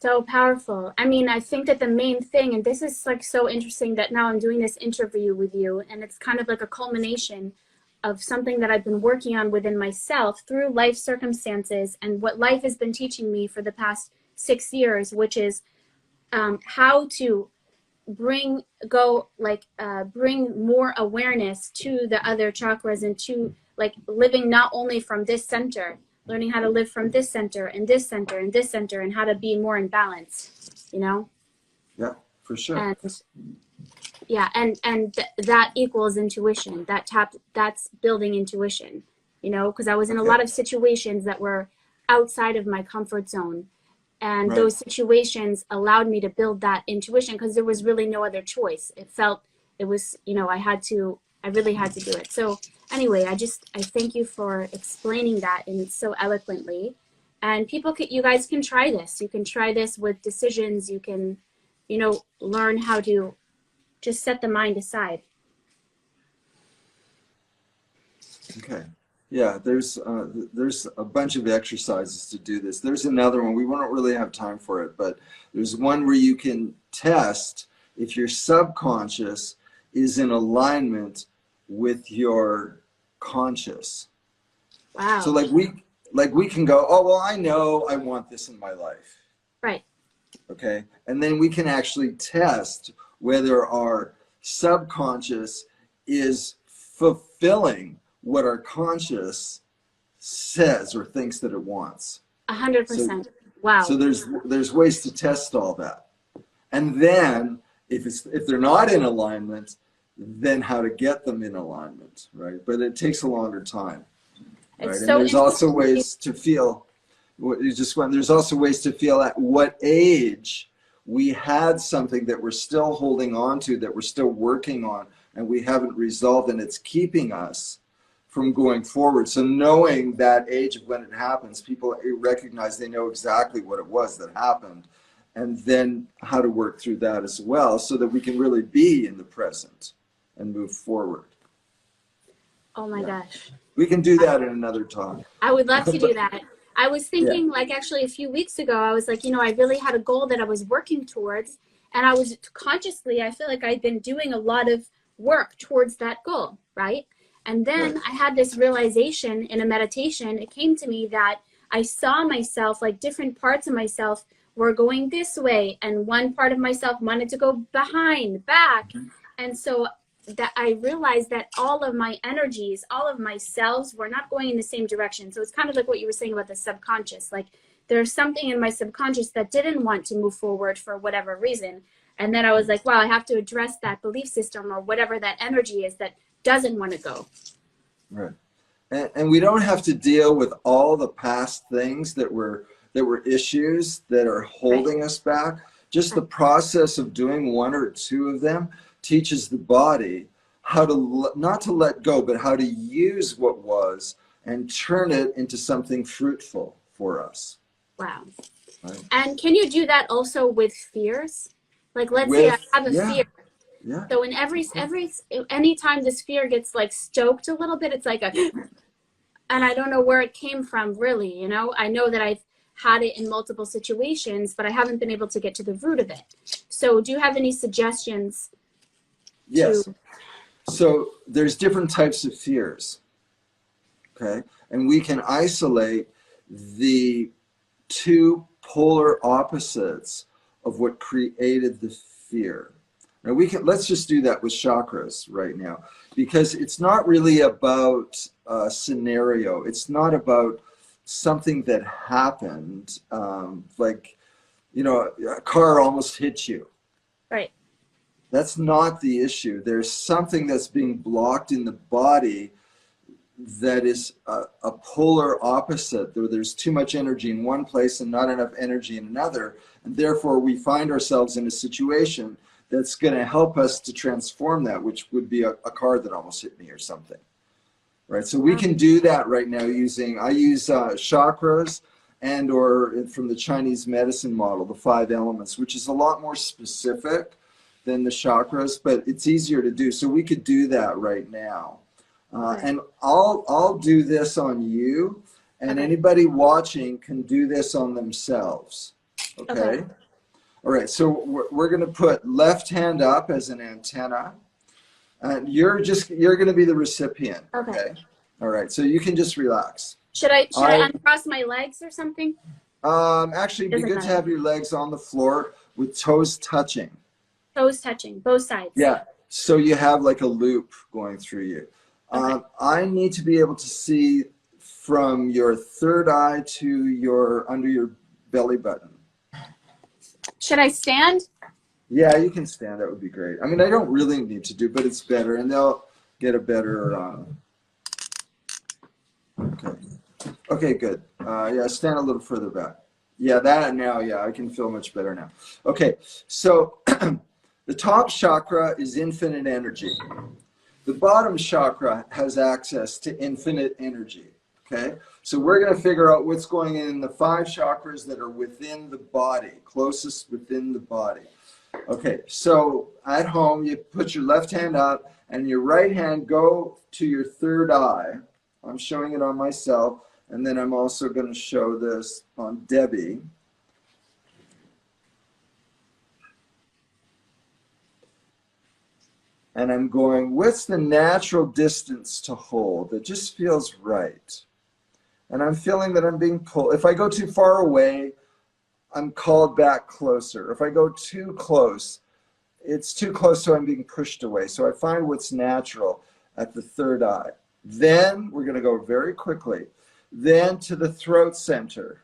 Speaker 1: So powerful. I mean, I think that the main thing, and this is like so interesting that now I'm doing this interview with you, and it's kind of like a culmination of something that I've been working on within myself through life circumstances and what life has been teaching me for the past 6 years, which is how to bring more awareness to the other chakras and to like living not only from this center, learning how to live from this center and this center and this center and how to be more in balance, you know?
Speaker 2: Yeah, for sure.
Speaker 1: And yeah, that equals intuition. That's building intuition, you know, because I was in a lot of situations that were outside of my comfort zone. And
Speaker 2: Right.
Speaker 1: those situations allowed me to build that intuition because there was really no other choice. It was, you know, I really had to do it. So anyway, I thank you for explaining that and so eloquently. And you guys can try this. You can try this with decisions. You can, you know, learn how to just set the mind aside.
Speaker 2: Okay. Yeah, there's a bunch of exercises to do this. There's another one. We won't really have time for it, but there's one where you can test if your subconscious is in alignment with your conscious.
Speaker 1: Wow.
Speaker 2: So like we can go, oh well, I know I want this in my life.
Speaker 1: Right.
Speaker 2: Okay. And then we can actually test whether our subconscious is fulfilling what our conscious says or thinks that it wants.
Speaker 1: 100%. Wow.
Speaker 2: So there's ways to test all that. And then if they're not in alignment, then how to get them in alignment, right? But it takes a longer time. Right? And there's also ways to feel there's also ways to feel at what age we had something that we're still holding on to, that we're still working on, and we haven't resolved, and it's keeping us from going forward. So knowing that age of when it happens, people recognize, they know exactly what it was that happened, and then how to work through that as well so that we can really be in the present and move forward.
Speaker 1: Oh my gosh.
Speaker 2: We can do that in another talk.
Speaker 1: I would love to do that. I was thinking like actually a few weeks ago, I was like, you know, I really had a goal that I was working towards, and I was consciously, I feel like I'd been doing a lot of work towards that goal, right? And then I had this realization in a meditation. It came to me that I saw myself, like different parts of myself were going this way, and one part of myself wanted to go behind, back. And so that I realized that all of my energies, all of my selves were not going in the same direction. So it's kind of like what you were saying about the subconscious. Like there's something in my subconscious that didn't want to move forward for whatever reason. And then I was like, wow, I have to address that belief system or whatever that energy is that doesn't want to go.
Speaker 2: Right. And we don't have to deal with all the past things that were issues that are holding us back. Just the process of doing one or two of them teaches the body how to not to let go, but how to use what was and turn it into something fruitful for us.
Speaker 1: Wow.
Speaker 2: Right.
Speaker 1: And can you do that also with fears? Like let's say I have a fear.
Speaker 2: Yeah.
Speaker 1: So in anytime this fear gets like stoked a little bit, it's like and I don't know where it came from really, you know? I know that I've had it in multiple situations, but I haven't been able to get to the root of it. So do you have any suggestions?
Speaker 2: Yes. So there's different types of fears. Okay. And we can isolate the two polar opposites of what created the fear. Now let's just do that with chakras right now, because it's not really about a scenario. It's not about something that happened, like, a car almost hit you.
Speaker 1: Right.
Speaker 2: That's not the issue. There's something that's being blocked in the body that is a polar opposite. There's too much energy in one place and not enough energy in another. And therefore, we find ourselves in a situation that's going to help us to transform that, which would be a car that almost hit me or something. Right? So we can do that right now I use chakras or from the Chinese medicine model, the 5 elements, which is a lot more specific than the chakras, but it's easier to do. So we could do that right now. And I'll do this on you, and anybody watching can do this on themselves. Okay? All right, so we're going to put left hand up as an antenna, and you're going to be the recipient. Okay? All right, so you can just relax.
Speaker 1: Should I uncross my legs or something?
Speaker 2: Actually, it'd be good to have your legs on the floor with toes touching. Toes
Speaker 1: touching, both sides.
Speaker 2: Yeah, so you have like a loop going through you. I need to be able to see from your third eye to under your belly button.
Speaker 1: Should I stand?
Speaker 2: Yeah, you can stand. That would be great. I mean, I don't really need to do, but it's better, and they'll get a better. Okay, good. Yeah, stand a little further back. Yeah, I can feel much better now. Okay, so the top chakra is infinite energy. The bottom chakra has access to infinite energy. Okay, so we're going to figure out what's going in the 5 chakras that are within the body, closest within the body. Okay, so at home, you put your left hand up and your right hand go to your third eye. I'm showing it on myself, and then I'm also going to show this on Debbie. And I'm going, what's the natural distance to hold that just feels right? And I'm feeling that I'm being pulled. If I go too far away, I'm called back closer. If I go too close, it's too close, so I'm being pushed away. So I find what's natural at the third eye. Then we're going to go very quickly. Then to the throat center.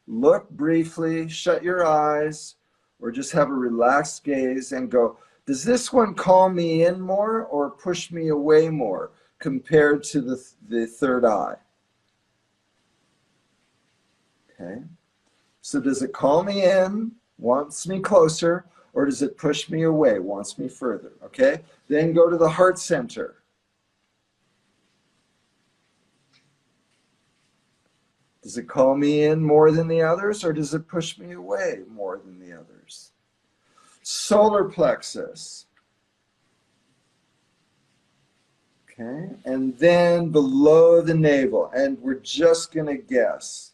Speaker 2: Look briefly, shut your eyes, or just have a relaxed gaze and go, does this one call me in more or push me away more compared to the third eye? Okay. So does it call me in, wants me closer, or does it push me away, wants me further? Okay. Then go to the heart center. Does it call me in more than the others, or does it push me away more than the others? Solar plexus. Okay, and then below the navel, and we're just going to guess.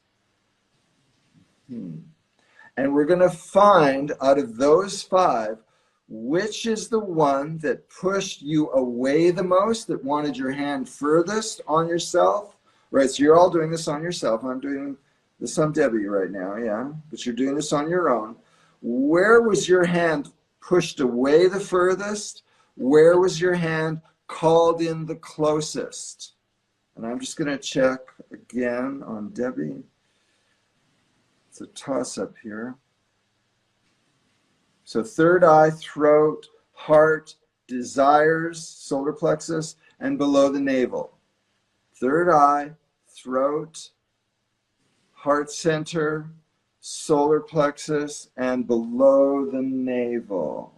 Speaker 2: And we're going to find out of those 5, which is the one that pushed you away the most, that wanted your hand furthest on yourself. Right, so you're all doing this on yourself. I'm doing this on Debbie right now, yeah, but you're doing this on your own. Where was your hand pushed away the furthest? Where was your hand called in the closest? And I'm just going to check again on Debbie. It's a toss-up here. So third eye, throat, heart, desires, solar plexus, and below the navel. Third eye, throat, heart center, solar plexus, and below the navel.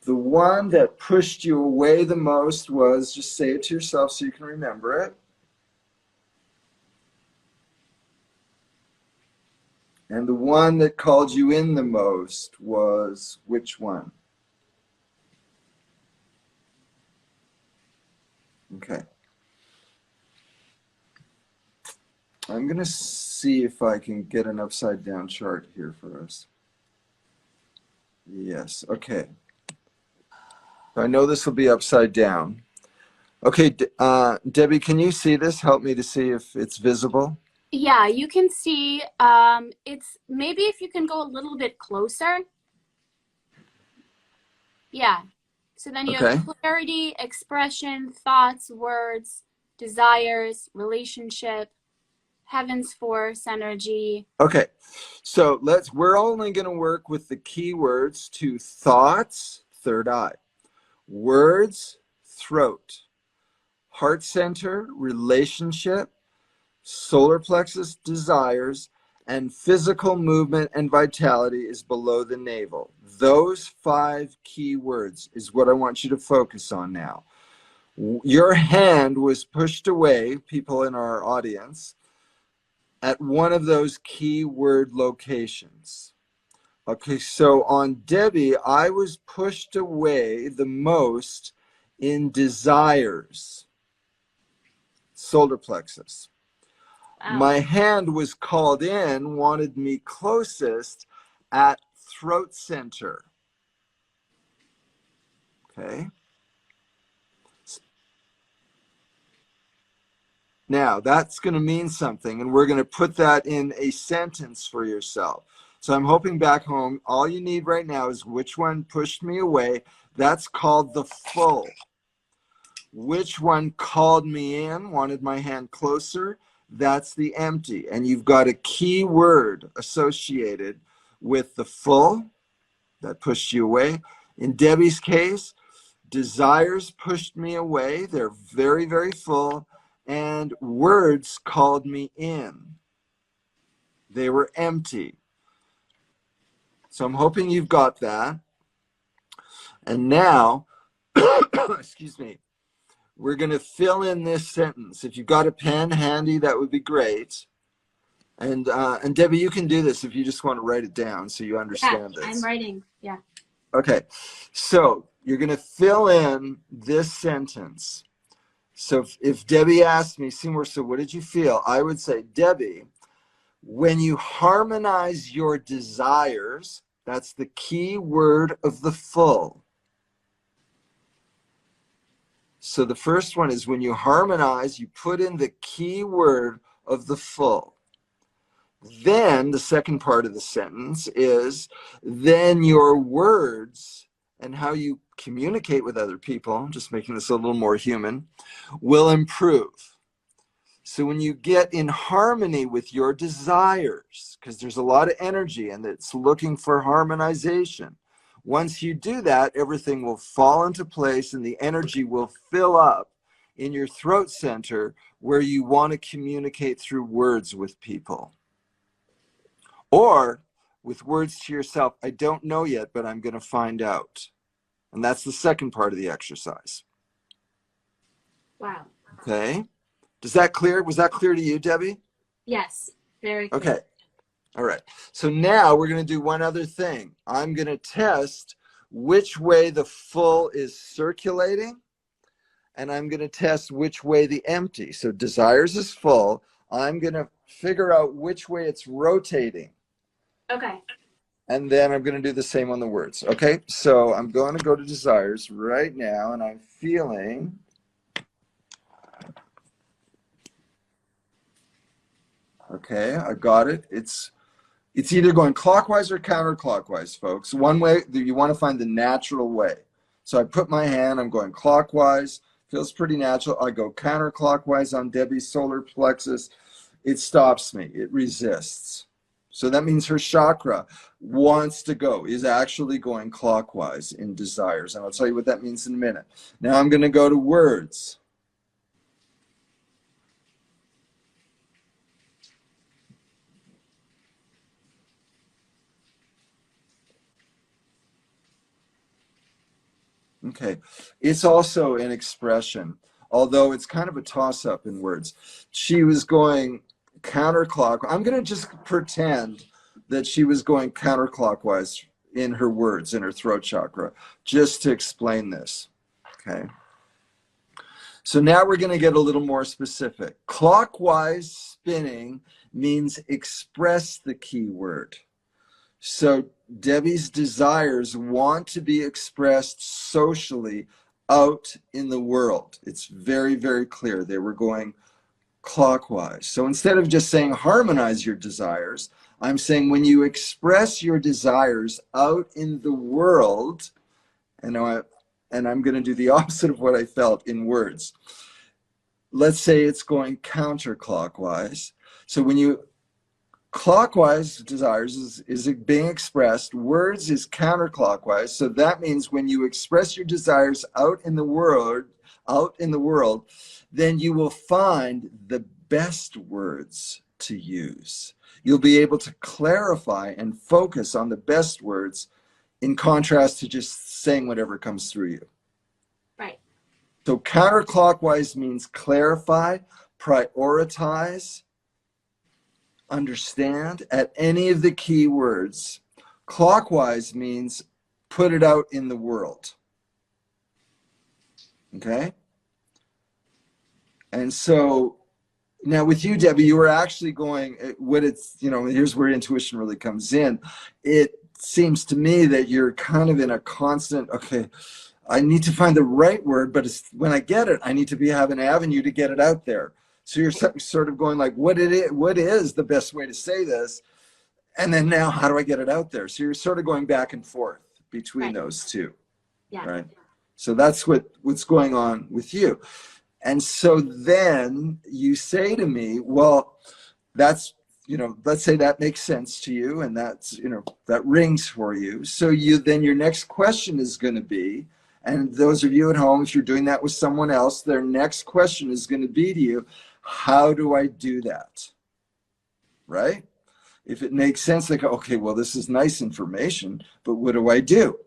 Speaker 2: The one that pushed you away the most was, just say it to yourself so you can remember it. And the one that called you in the most was which one? Okay. I'm going to see if I can get an upside down chart here for us. Yes, okay. I know this will be upside down. Okay, Debbie, can you see this? Help me to see if it's visible.
Speaker 1: Yeah, you can see, it's maybe if you can go a little bit closer. Yeah. So then you have
Speaker 2: Okay.
Speaker 1: clarity, expression, thoughts, words, desires, relationship, heaven's force, energy.
Speaker 2: Okay. So we're only going to work with the keywords to thoughts, third eye, words, throat, heart center, relationship, solar plexus, desires, and physical movement and vitality is below the navel. Those 5 key words is what I want you to focus on now. Your hand was pushed away, people in our audience, at one of those keyword locations. Okay, so on Debbie, I was pushed away the most in desires, solar plexus.
Speaker 1: Wow.
Speaker 2: My hand was called in, wanted me closest at throat center. Okay. Now, that's going to mean something, and we're going to put that in a sentence for yourself. So I'm hoping back home, all you need right now is which one pushed me away. That's called the full. Which one called me in, wanted my hand closer? That's the empty. And you've got a key word associated with the full that pushed you away. In Debbie's case, desires pushed me away. They're very, very full. And words called me in. They were empty. So I'm hoping you've got that. And now, excuse me, we're going to fill in this sentence. If you've got a pen handy, that would be great. And Debbie, you can do this if you just want to write it down so you understand this.
Speaker 1: I'm writing. Yeah.
Speaker 2: Okay. So you're going to fill in this sentence. So if Debbie asked me, Seymour, so what did you feel? I would say, Debbie, when you harmonize your desires, that's the key word of the full. So the first one is when you harmonize, you put in the key word of the full. Then the second part of the sentence is, then your words and how you communicate with other people, just making this a little more human, will improve. So when you get in harmony with your desires, because there's a lot of energy and it's looking for harmonization. Once you do that, everything will fall into place and the energy will fill up in your throat center where you want to communicate through words with people. Or with words to yourself, I don't know yet, but I'm going to find out. And that's the second part of the exercise.
Speaker 1: Wow.
Speaker 2: Okay. Was that clear to you, Debbie?
Speaker 1: Yes. Very clear.
Speaker 2: Okay. All right. So now we're going to do one other thing. I'm going to test which way the full is circulating, and I'm going to test which way the empty. So desires is full. I'm going to figure out which way it's rotating.
Speaker 1: Okay.
Speaker 2: And then I'm going to do the same on the words. Okay. So I'm going to go to desires right now, and I'm feeling... Okay, I got it. It's either going clockwise or counterclockwise, folks. One way, you want to find the natural way. So I put my hand, I'm going clockwise, feels pretty natural. I go counterclockwise on Debbie's solar plexus. It stops me, it resists. So that means her chakra wants to go, is actually going clockwise in desires. And I'll tell you what that means in a minute. Now I'm going to go to words. Okay, it's also an expression, although it's kind of a toss-up in words. She was going counterclockwise. I'm going to just pretend that she was going counterclockwise in her words, in her throat chakra, just to explain this. Okay. So now we're going to get a little more specific. Clockwise spinning means express the key word. So Debbie's desires want to be expressed socially out in the world. It's very, very clear. They were going clockwise. So instead of just saying harmonize your desires, I'm saying when you express your desires out in the world, And I'm going to do the opposite of what I felt in words. Let's say it's going counterclockwise. So when you clockwise desires is being expressed, words is counterclockwise. So that means when you express your desires out in the world, then you will find the best words to use. You'll be able to clarify and focus on the best words in contrast to just saying whatever comes through you.
Speaker 1: Right.
Speaker 2: So counterclockwise means clarify, prioritize, understand at any of the key words. Clockwise means put it out in the world. Okay? And so now with you, Debbie, you were actually going, here's where intuition really comes in. It seems to me that you're kind of in a constant, okay, I need to find the right word, but when I get it, I need to have an avenue to get it out there. So you're sort of going like, what is the best way to say this? And then now, how do I get it out there? So you're sort of going back and forth between those two.
Speaker 1: Yeah.
Speaker 2: Right. So that's what's going on with you. And so then you say to me, well, that's, let's say that makes sense to you and that's, that rings for you. So then your next question is going to be, and those of you at home, if you're doing that with someone else, their next question is going to be to you, how do I do that? Right? If it makes sense, they go, okay, well, this is nice information, but what do I do?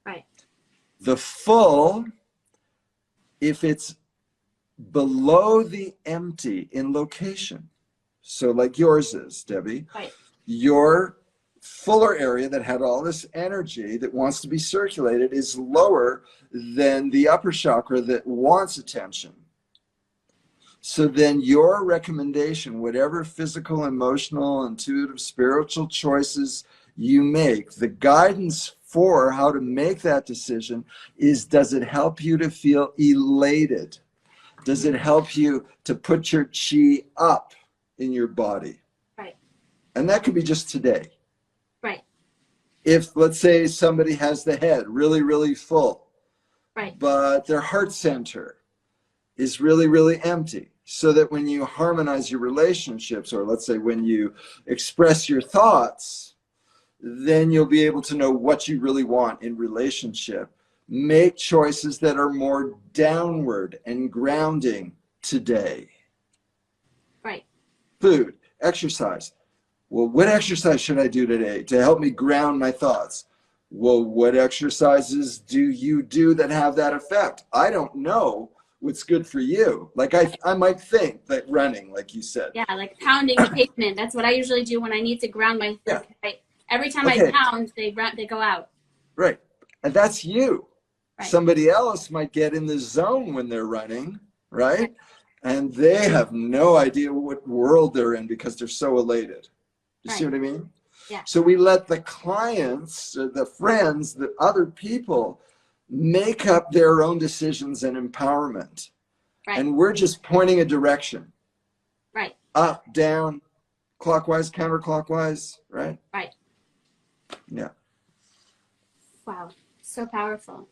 Speaker 1: Right.
Speaker 2: The full, if it's below the empty in location, so like yours is, Debbie,
Speaker 1: right.
Speaker 2: Your fuller area that had all this energy that wants to be circulated is lower than the upper chakra that wants attention. So then your recommendation, whatever physical, emotional, intuitive, spiritual choices you make, the guidance for how to make that decision is, does it help you to feel elated? Does it help you to put your chi up in your body?
Speaker 1: Right.
Speaker 2: And that could be just today.
Speaker 1: Right.
Speaker 2: If, let's say, somebody has the head really, really full,
Speaker 1: right,
Speaker 2: but their heart center is really, really empty, so that when you harmonize your relationships, or let's say when you express your thoughts, then you'll be able to know what you really want in relationship. Make choices that are more downward and grounding today.
Speaker 1: Right.
Speaker 2: Food, exercise. Well, what exercise should I do today to help me ground my thoughts? Well, what exercises do you do that have that effect? I don't know what's good for you. Like I might think that running, like you said.
Speaker 1: Yeah, like pounding the pavement. That's what I usually do when I need to ground my.
Speaker 2: Yeah.
Speaker 1: Every time I pound, they go out.
Speaker 2: Right, and that's you.
Speaker 1: Right.
Speaker 2: Somebody else might get in the zone when they're running, right? And they have no idea what world they're in because they're so elated. You see what I mean?
Speaker 1: Yeah.
Speaker 2: So we let the clients, the friends, the other people make up their own decisions and empowerment. Right. And we're just pointing a direction.
Speaker 1: Right.
Speaker 2: Up, down, clockwise, counterclockwise, right?
Speaker 1: Right.
Speaker 2: Yeah.
Speaker 1: Wow. So powerful.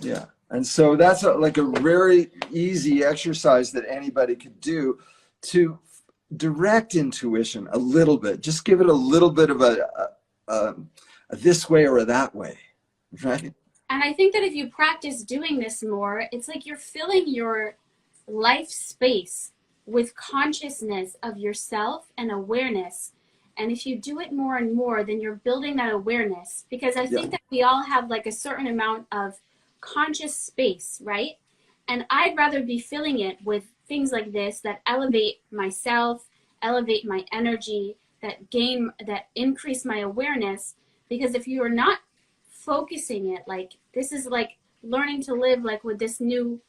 Speaker 2: Yeah. And so that's like a very easy exercise that anybody could do to direct intuition a little bit. Just give it a little bit of a this way or a that way, right?
Speaker 1: And I think that if you practice doing this more, it's like you're filling your life space with consciousness of yourself and awareness. And if you do it more and more, then you're building that awareness. Because I think that we all have like a certain amount of conscious space, right? And I'd rather be filling it with things like this that elevate myself, elevate my energy, that increase my awareness. Because if you are not focusing it, like this is like learning to live like with this new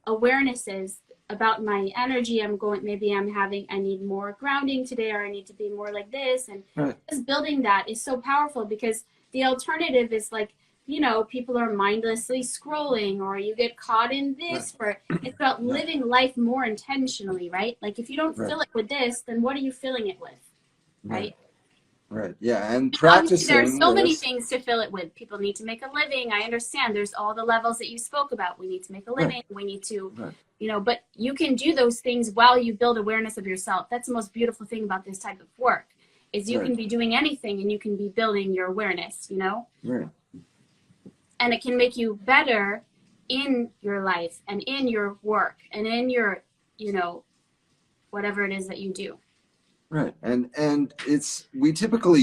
Speaker 1: awarenesses about my energy. I need more grounding today, or I need to be more like this. And just building that is so powerful, because the alternative is like, people are mindlessly scrolling, or you get caught in this. It's about living life more intentionally, right? Like if you don't fill it with this, then what are you filling it with, right?
Speaker 2: Right. Yeah. And
Speaker 1: Obviously, there are
Speaker 2: practicing
Speaker 1: so many
Speaker 2: this.
Speaker 1: things to fill it with. People need to make a living. I understand. There's all the levels that you spoke about. We need to make a
Speaker 2: Right.
Speaker 1: living. We need to,
Speaker 2: Right.
Speaker 1: but you can do those things while you build awareness of yourself. That's the most beautiful thing about this type of work is you
Speaker 2: Right.
Speaker 1: can be doing anything and you can be building your awareness,
Speaker 2: Right.
Speaker 1: and it can make you better in your life and in your work and in your, whatever it is that you do.
Speaker 2: Right. And we typically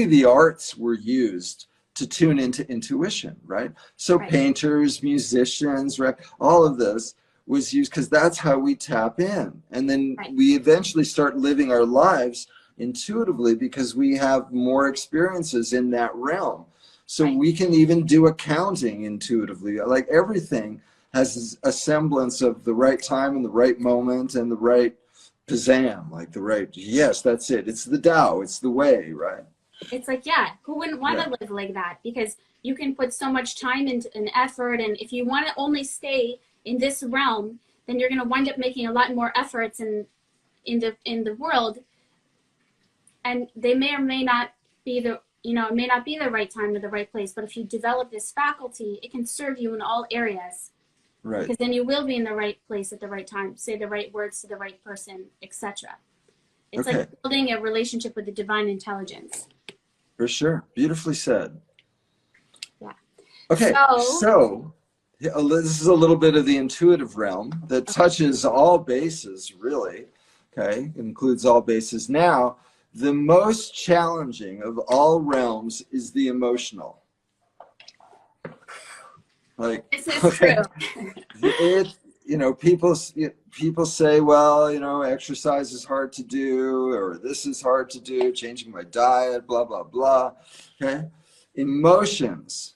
Speaker 2: the arts were used to tune into intuition, right? So
Speaker 1: Right.
Speaker 2: painters, musicians, right? All of this was used because that's how we tap in. And then
Speaker 1: Right.
Speaker 2: we eventually start living our lives intuitively because we have more experiences in that realm. So
Speaker 1: Right.
Speaker 2: we can even do accounting intuitively. Like everything has a semblance of the right time and the right moment and the right pizzam, like the right, yes, that's it. It's the Tao, it's the way, right?
Speaker 1: It's like, yeah, who wouldn't want to live like that? Because you can put so much time into an effort, and if you want to only stay in this realm, then you're going to wind up making a lot more efforts in the world, and they may or may not be it may not be the right time or the right place. But if you develop this faculty, it can serve you in all areas.
Speaker 2: Right.
Speaker 1: Because then you will be in the right place at the right time, say the right words to the right person, etc. It's
Speaker 2: Okay.
Speaker 1: like building a relationship with the divine intelligence.
Speaker 2: For sure. Beautifully said.
Speaker 1: Yeah.
Speaker 2: Okay. So this is a little bit of the intuitive realm that touches all bases, really. Okay. It includes all bases. Now, the most challenging of all realms is the emotional. Like,
Speaker 1: this is true.
Speaker 2: People say, well, exercise is hard to do, or this is hard to do, changing my diet, blah, blah, blah. Okay. Emotions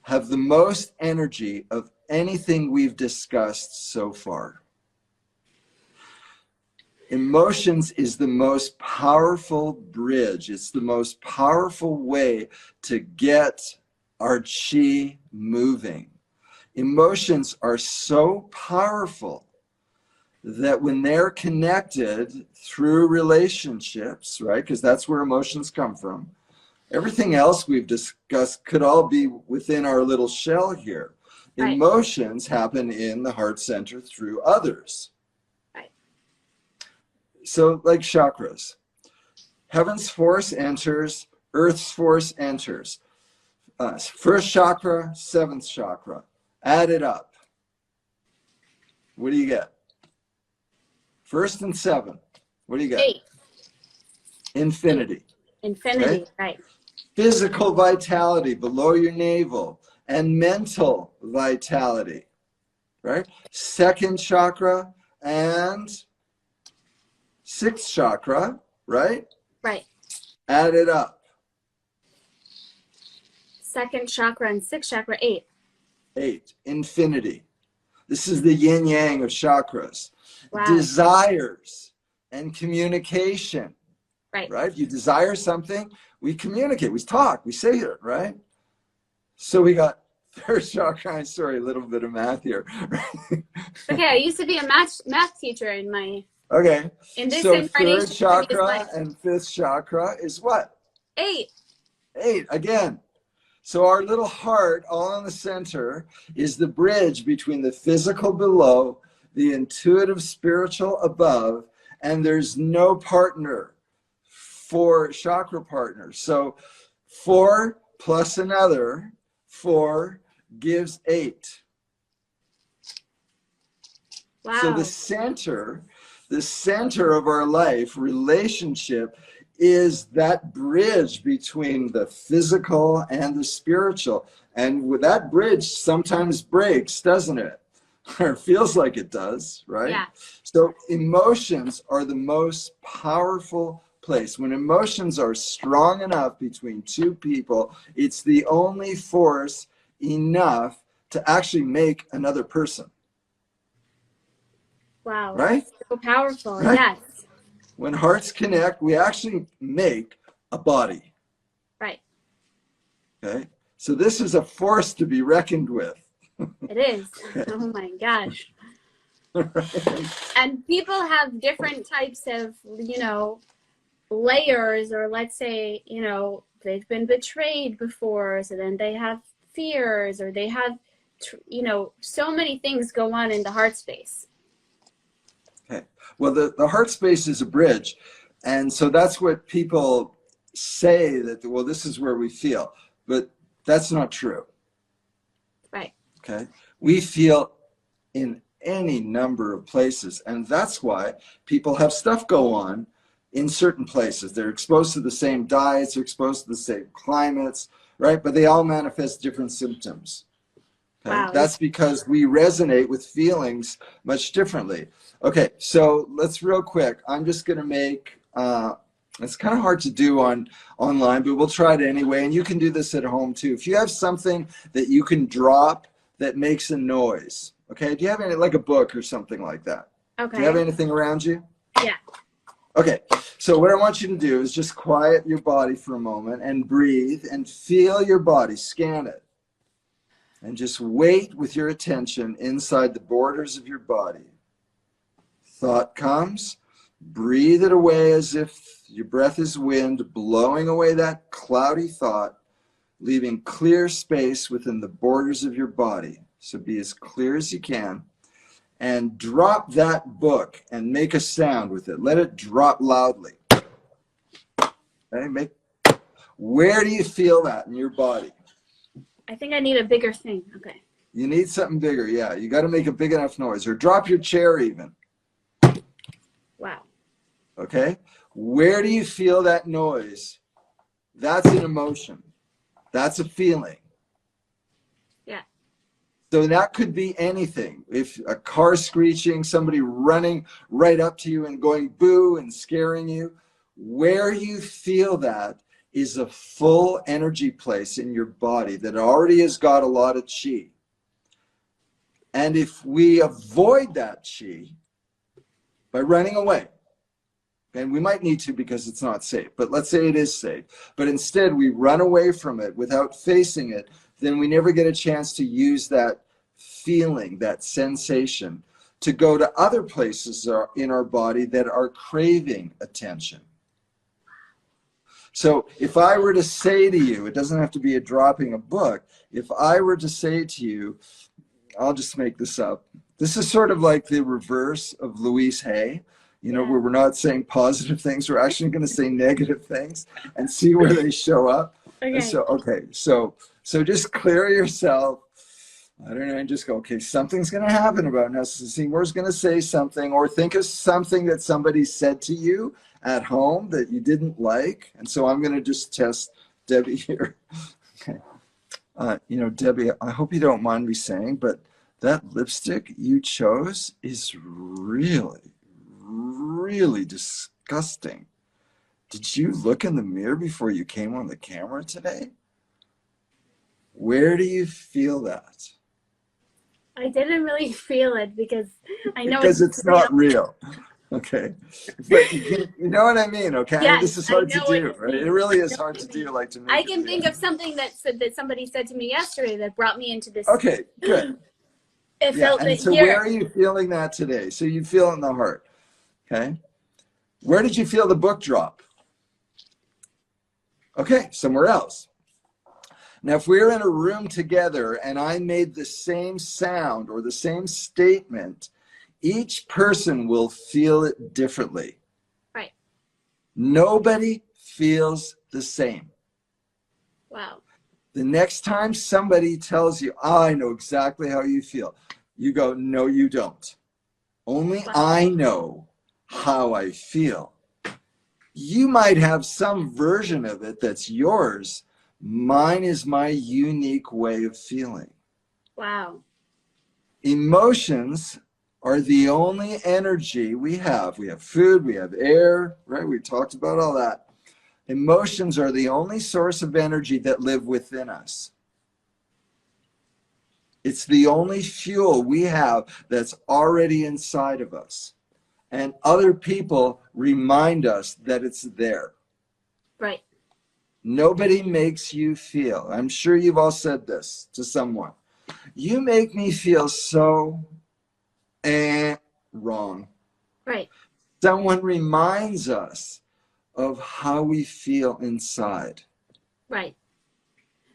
Speaker 2: have the most energy of anything we've discussed so far. Emotions is the most powerful bridge. It's the most powerful way to get our chi moving. Emotions are so powerful that when they're connected through relationships, right? Because that's where emotions come from. Everything else we've discussed could all be within our little shell here.
Speaker 1: Right.
Speaker 2: Emotions happen in the heart center through others.
Speaker 1: Right.
Speaker 2: So like chakras, heaven's force enters, earth's force enters. First chakra, seventh chakra. Add it up. What do you get? First and seven. What do you get?
Speaker 1: 8.
Speaker 2: Infinity.
Speaker 1: Infinity, right.
Speaker 2: Physical vitality below your navel and mental vitality, right? Second chakra and sixth chakra, right?
Speaker 1: Right.
Speaker 2: Add it up.
Speaker 1: Second chakra and sixth chakra, 8.
Speaker 2: 8. Infinity. This is the yin yang of chakras.
Speaker 1: Wow.
Speaker 2: Desires and communication.
Speaker 1: Right.
Speaker 2: Right? If you desire something, we communicate, we talk, we say it, right? So we got third chakra. Sorry, a little bit of math here.
Speaker 1: Okay, I used to be a math teacher in my.
Speaker 2: Okay.
Speaker 1: In this
Speaker 2: So third
Speaker 1: previous
Speaker 2: chakra
Speaker 1: life.
Speaker 2: and fifth chakra is what?
Speaker 1: 8.
Speaker 2: 8 again. So our little heart, all in the center, is the bridge between the physical below, the intuitive spiritual above, and there's no partner for chakra partners. So 4 plus another 4 gives 8.
Speaker 1: Wow.
Speaker 2: So the center of our life, relationship, is that bridge between the physical and the spiritual. And that bridge sometimes breaks, doesn't it? Or it feels like it does, right?
Speaker 1: Yeah.
Speaker 2: So emotions are the most powerful place. When emotions are strong enough between two people, it's the only force enough to actually make another person.
Speaker 1: Wow.
Speaker 2: Right?
Speaker 1: So powerful.
Speaker 2: Right?
Speaker 1: Yes.
Speaker 2: When hearts connect, we actually make a body.
Speaker 1: Right.
Speaker 2: Okay? So this is a force to be reckoned with.
Speaker 1: It is. Oh my gosh.
Speaker 2: Right.
Speaker 1: And people have different types of, layers, or let's say, they've been betrayed before, so then they have fears, or they have, so many things go on in the heart space.
Speaker 2: Okay. Well, the heart space is a bridge. And so that's what people say that, well, this is where we feel. But that's not true.
Speaker 1: Right.
Speaker 2: Okay. We feel in any number of places. And that's why people have stuff go on in certain places. They're exposed to the same diets, they're exposed to the same climates, right? But they all manifest different symptoms. Okay?
Speaker 1: Wow.
Speaker 2: That's because we resonate with feelings much differently. Okay, so let's real quick. I'm just going to make, it's kind of hard to do online, but we'll try it anyway. And you can do this at home too. If you have something that you can drop that makes a noise, okay? Do you have any, like a book or something like that?
Speaker 1: Okay.
Speaker 2: Do you have anything around you?
Speaker 1: Yeah.
Speaker 2: Okay, so what I want you to do is just quiet your body for a moment and breathe and feel your body, scan it. And just wait with your attention inside the borders of your body. Thought comes, breathe it away as if your breath is wind, blowing away that cloudy thought, leaving clear space within the borders of your body. So be as clear as you can. And drop that book and make a sound with it. Let it drop loudly. Okay, where do you feel that in your body?
Speaker 1: I think I need a bigger thing. Okay.
Speaker 2: You need something bigger, yeah. You got to make a big enough noise. Or drop your chair even.
Speaker 1: Wow.
Speaker 2: Okay? Where do you feel that noise? That's an emotion. That's a feeling.
Speaker 1: Yeah.
Speaker 2: So that could be anything. If a car screeching, somebody running right up to you and going boo and scaring you, where you feel that is a full energy place in your body that already has got a lot of chi. And if we avoid that chi by running away, and we might need to because it's not safe, but let's say it is safe, but instead we run away from it without facing it, then we never get a chance to use that feeling, that sensation, to go to other places in our body that are craving attention. So if I were to say to you, it doesn't have to be a dropping a book, if I were to say to you, I'll just make this up. This is sort of like the reverse of Louise Hay, where we're not saying positive things, we're actually going to say negative things and see where they show up.
Speaker 1: Okay.
Speaker 2: So just clear yourself. I don't know, and just go, okay, something's going to happen about now. Seymour's going to say something, or think of something that somebody said to you at home that you didn't like. And so I'm going to just test Debbie here. Okay. Debbie, I hope you don't mind me saying, but that lipstick you chose is really, really disgusting. Did you look in the mirror before you came on the camera today? Where do you feel that?
Speaker 1: I didn't really feel it because I know
Speaker 2: it's not real. Okay. But you know what I mean, okay?
Speaker 1: Yes,
Speaker 2: this is hard to do, right? It really is
Speaker 1: I
Speaker 2: hard to do, like to make
Speaker 1: I
Speaker 2: it
Speaker 1: can
Speaker 2: real.
Speaker 1: think of something that somebody said to me yesterday that brought me into this.
Speaker 2: Okay, good.
Speaker 1: It felt
Speaker 2: and
Speaker 1: it
Speaker 2: so
Speaker 1: here.
Speaker 2: where are you feeling that today? So you feel it in the heart, okay? Where did you feel the book drop? Okay, somewhere else. Now, if we're in a room together and I made the same sound or the same statement, each person will feel it differently.
Speaker 1: Right.
Speaker 2: Nobody feels the same.
Speaker 1: Wow.
Speaker 2: The next time somebody tells you, I know exactly how you feel, you go, no, you don't. Only I know how I feel. You might have some version of it that's yours. Mine is my unique way of feeling.
Speaker 1: Wow.
Speaker 2: Emotions are the only energy we have. We have food, we have air, right? We talked about all that. Emotions are the only source of energy that live within us. It's the only fuel we have that's already inside of us. And other people remind us that it's there.
Speaker 1: Right.
Speaker 2: Nobody makes you feel. I'm sure you've all said this to someone. You make me feel so wrong.
Speaker 1: Right.
Speaker 2: Someone reminds us of how we feel inside.
Speaker 1: Right.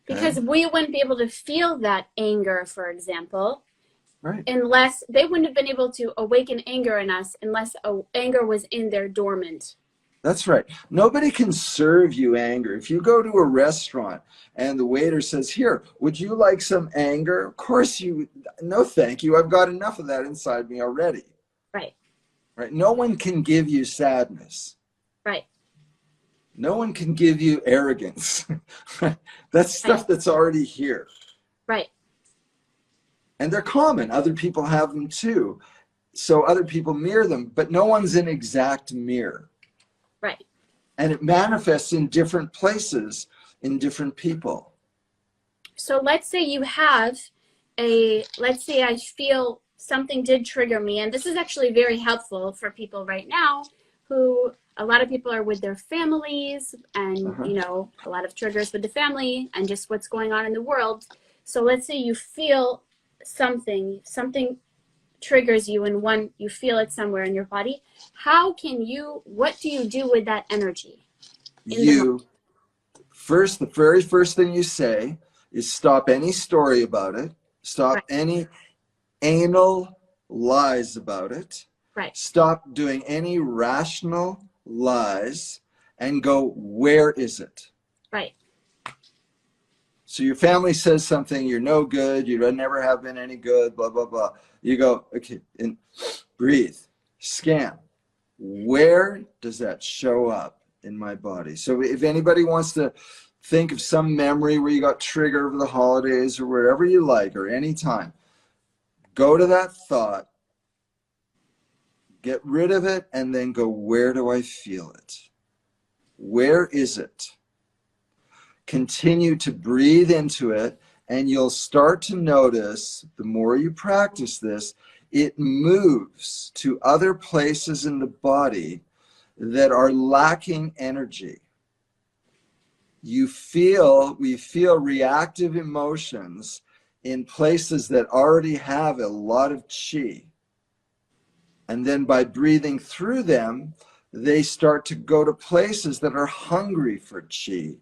Speaker 2: Okay?
Speaker 1: Because we wouldn't be able to feel that anger, for example,
Speaker 2: Right.
Speaker 1: unless they wouldn't have been able to awaken anger in us unless anger was in there dormant.
Speaker 2: That's right. Nobody can serve you anger. If you go to a restaurant and the waiter says, "Here, would you like some anger?" Of course no thank you. I've got enough of that inside me already.
Speaker 1: Right.
Speaker 2: Right? No one can give you sadness.
Speaker 1: Right.
Speaker 2: No one can give you arrogance. That's stuff that's already here.
Speaker 1: Right.
Speaker 2: And they're common. Other people have them too. So other people mirror them, but no one's an exact mirror.
Speaker 1: Right.
Speaker 2: And it manifests in different places in different people.
Speaker 1: So let's say let's say I feel something did trigger me, and this is actually very helpful for people right now who a lot of people are with their families and, you know, a lot of triggers with the family and just what's going on in the world. So let's say you feel something triggers you and you feel it somewhere in your body. What do you do with that energy?
Speaker 2: The very first thing you say is stop any story about it. Stop any anal lies about it.
Speaker 1: Right.
Speaker 2: Stop doing any rational lies and go, where is it?
Speaker 1: Right.
Speaker 2: So your family says something, you're no good, you never have been any good, blah, blah, blah. You go, okay, and breathe, scan. Where does that show up in my body? So if anybody wants to think of some memory where you got triggered over the holidays or wherever you like or any time, go to that thought, get rid of it, and then go, where do I feel it? Where is it? Continue to breathe into it, and you'll start to notice, the more you practice this, it moves to other places in the body that are lacking energy. We feel reactive emotions in places that already have a lot of chi. And then by breathing through them, they start to go to places that are hungry for chi.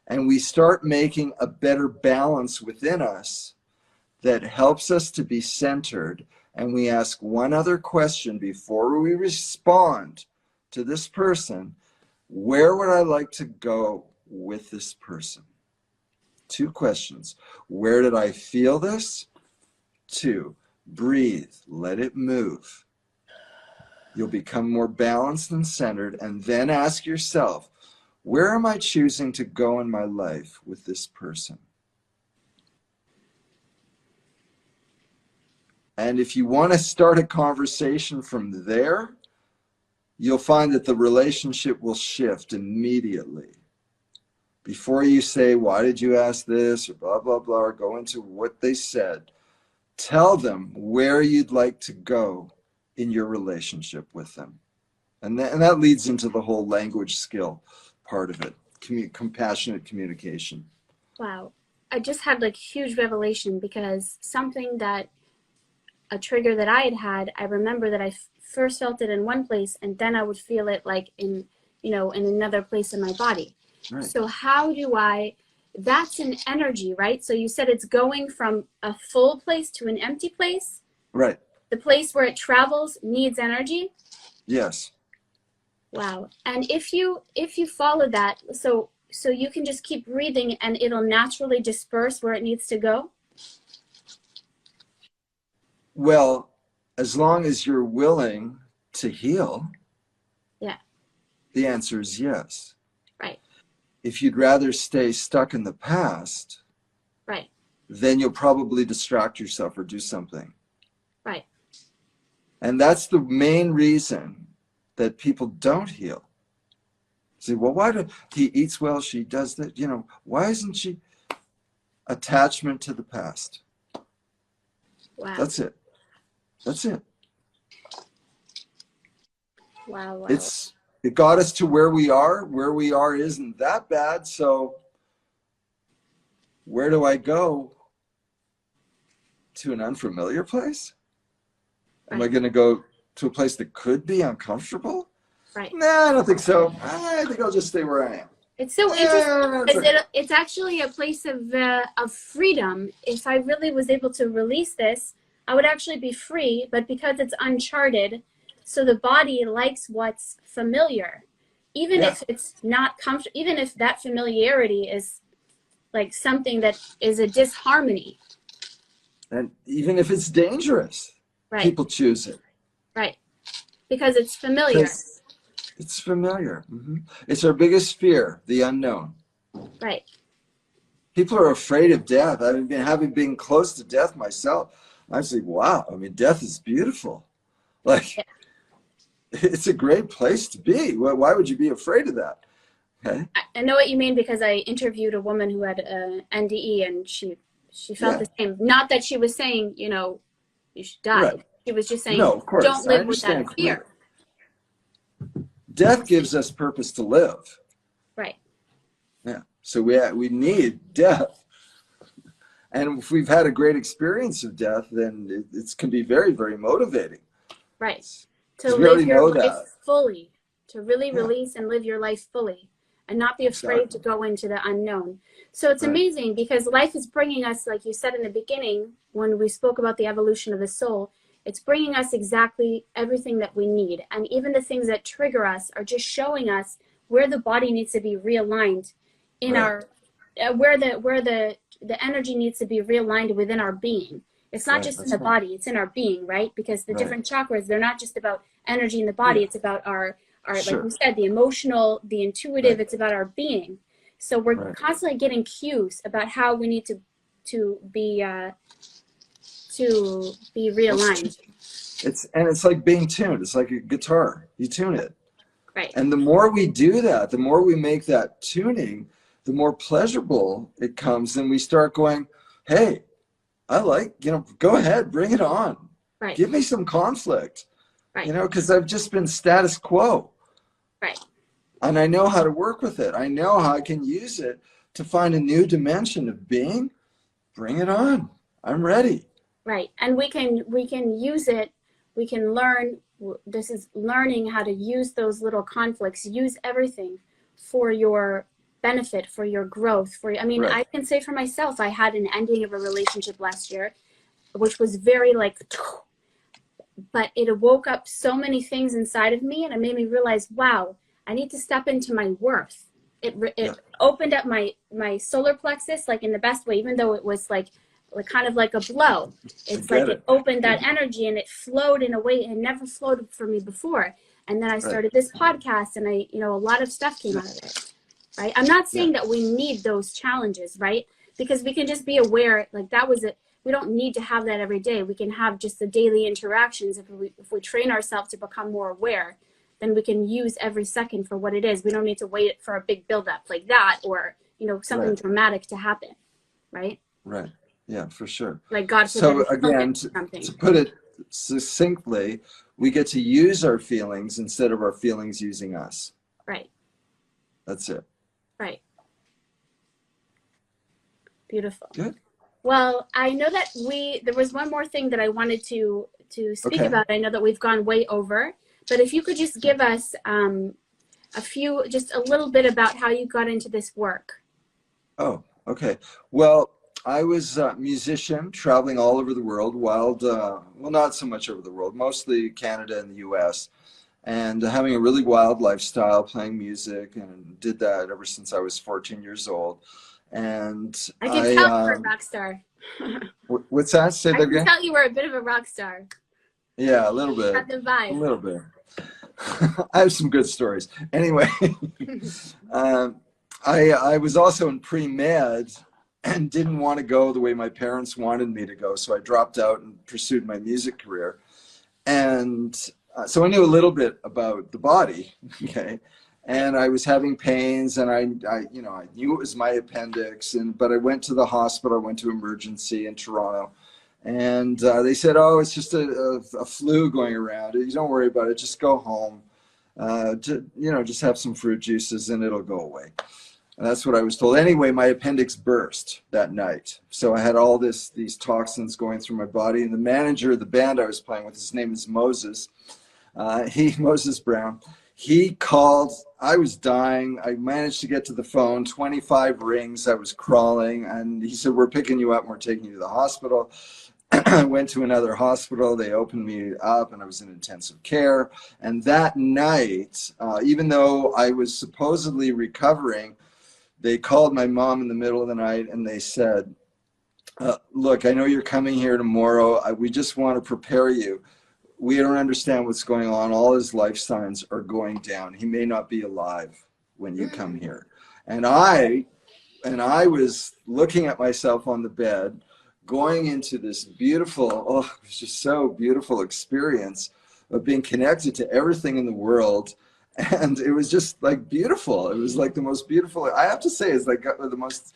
Speaker 2: And we start making a better balance within us that helps us to be centered. And we ask one other question before we respond to this person. Where would I like to go with this person? 2 questions. Where did I feel this? 2, breathe, let it move. You'll become more balanced and centered, and then ask yourself, where am I choosing to go in my life with this person? And if you want to start a conversation from there, you'll find that the relationship will shift immediately. Before you say, why did you ask this, or blah, blah, blah, or go into what they said, tell them where you'd like to go in your relationship with them. And that leads into the whole language skill part of it, compassionate communication.
Speaker 1: Wow. I just had like huge revelation because a trigger that I had, I remember that I first felt it in one place and then I would feel it like in another place in my body. Right. So that's an energy, right? So you said it's going from a full place to an empty place?
Speaker 2: Right.
Speaker 1: The place where it travels needs energy?
Speaker 2: Yes.
Speaker 1: Wow. And if you follow that, so you can just keep breathing and it'll naturally disperse where it needs to go?
Speaker 2: Well, as long as you're willing to heal.
Speaker 1: Yeah.
Speaker 2: The answer is yes.
Speaker 1: Right.
Speaker 2: If you'd rather stay stuck in the past,
Speaker 1: right,
Speaker 2: then you'll probably distract yourself or do something.
Speaker 1: Right.
Speaker 2: And that's the main reason that people don't heal. See, well, why do he eats well, she does that, why isn't she? Attachment to the past.
Speaker 1: Wow.
Speaker 2: That's it.
Speaker 1: Wow.
Speaker 2: It got us to where we are. Where we are isn't that bad. So where do I go? To an unfamiliar place? Right. Am I going to go to a place that could be uncomfortable?
Speaker 1: Right.
Speaker 2: Nah, I don't think so. I think I'll just stay where I am.
Speaker 1: It's so interesting because it's actually a place of freedom. If I really was able to release this, I would actually be free, but because it's uncharted, so the body likes what's familiar. Even if it's not comfortable, even if that familiarity is like something that is a disharmony.
Speaker 2: And even if it's dangerous, people choose it.
Speaker 1: Right. Because it's familiar.
Speaker 2: It's familiar. It's our biggest fear, the unknown.
Speaker 1: Right.
Speaker 2: People are afraid of death. I've been having been close to death myself. I say, wow, I mean, death is beautiful. Like, it's a great place to be. Why would you be afraid of that? Okay.
Speaker 1: I know what you mean because I interviewed a woman who had NDE and she felt the same. Not that she was saying, you know, you should die.
Speaker 2: Right.
Speaker 1: She was just saying,
Speaker 2: no, of course.
Speaker 1: don't live with that fear.
Speaker 2: Death gives us purpose to live.
Speaker 1: Right.
Speaker 2: Yeah. So we need death. And if we've had a great experience of death, then it can be very, very motivating.
Speaker 1: Right. To live your life
Speaker 2: that.
Speaker 1: fully. To really release and live your life fully. And not be afraid to go into the unknown. So it's amazing because life is bringing us, like you said in the beginning, when we spoke about the evolution of the soul, it's bringing us exactly everything that we need. And even the things that trigger us are just showing us where the body needs to be realigned in our, where the energy needs to be realigned within our being. It's not just in the body, it's in our being, right? Because the different chakras, they're not just about energy in the body, it's about our like you said, the emotional, the intuitive, it's about our being. So we're constantly getting cues about how we need to be realigned.
Speaker 2: It's like being tuned. It's like a guitar. You tune it.
Speaker 1: Right.
Speaker 2: And the more we do that, the more we make that tuning, the more pleasurable it comes. And we start going, hey, I like, go ahead, bring it on.
Speaker 1: Right.
Speaker 2: Give me some conflict.
Speaker 1: Right.
Speaker 2: Because I've just been status quo.
Speaker 1: Right.
Speaker 2: And I know how to work with it. I know how I can use it to find a new dimension of being. Bring it on. I'm ready.
Speaker 1: Right. And we can use it. We can learn. This is learning how to use those little conflicts, use everything for your benefit, for your growth, I can say for myself, I had an ending of a relationship last year, which was very but it woke up so many things inside of me and it made me realize, wow, I need to step into my worth. It opened up my solar plexus, like in the best way, even though it was like kind of like a blow. It's like it opened that energy and it flowed in a way it never flowed for me before. And then I started this podcast and a lot of stuff came out of it, right? I'm not saying that we need those challenges, right? Because we can just be aware, like that was it. We don't need to have that every day. We can have just the daily interactions. If we train ourselves to become more aware, then we can use every second for what it is. We don't need to wait for a big buildup like that or, something dramatic to happen, right?
Speaker 2: Right. Yeah, for sure.
Speaker 1: Like God
Speaker 2: So
Speaker 1: forbid.
Speaker 2: again, to put it succinctly, we get to use our feelings instead of our feelings using us.
Speaker 1: Right.
Speaker 2: That's it.
Speaker 1: Right. Beautiful.
Speaker 2: Good.
Speaker 1: Well, I know that there was one more thing that I wanted to speak about. I know that we've gone way over, but if you could just give us just a little bit about how you got into this work.
Speaker 2: Oh, okay. Well, I was a musician traveling all over the world, well, not so much over the world, mostly Canada and the US, and having a really wild lifestyle, playing music, and did that ever since I was 14 years old. And
Speaker 1: I can tell you're a rock star.
Speaker 2: What's that? Say that again?
Speaker 1: I can tell you were a bit of a rock star.
Speaker 2: Yeah, a little bit.
Speaker 1: Got the vibe.
Speaker 2: A little bit. I have some good stories. Anyway, I was also in pre-med and didn't want to go the way my parents wanted me to go. So I dropped out and pursued my music career. And so I knew a little bit about the body, okay? And I was having pains and I knew it was my appendix, but I went to the hospital, I went to emergency in Toronto. And they said, oh, it's just a flu going around. You don't worry about it. Just go home. Just have some fruit juices and it'll go away. And that's what I was told. Anyway, my appendix burst that night. So I had all these toxins going through my body. And the manager of the band I was playing with, his name is Moses. Moses Brown. He called. I was dying. I managed to get to the phone, 25 rings. I was crawling. And he said, we're picking you up and we're taking you to the hospital. I went to another hospital. They opened me up and I was in intensive care. And that night, even though I was supposedly recovering, they called my mom in the middle of the night and they said, look, I know you're coming here tomorrow. We just want to prepare you. We don't understand what's going on. All his life signs are going down. He may not be alive when you come here. And I was looking at myself on the bed, going into this beautiful, oh, it was just so beautiful experience of being connected to everything in the world. And it was just like beautiful. It was like the most beautiful, I have to say, it's like the most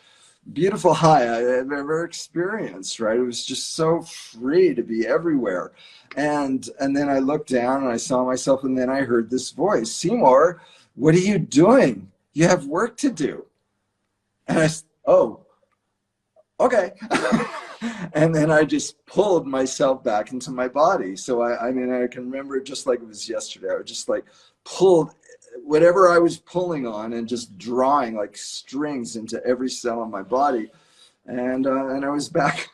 Speaker 2: beautiful high I've ever experienced, right? It was just so free to be everywhere. And then I looked down and I saw myself, and then I heard this voice, Seymour, what are you doing? You have work to do. And I said, oh, okay. And then I just pulled myself back into my body. So I mean, I can remember it just like it was yesterday. I just like pulled whatever I was pulling on and just drawing like strings into every cell in my body. And I was back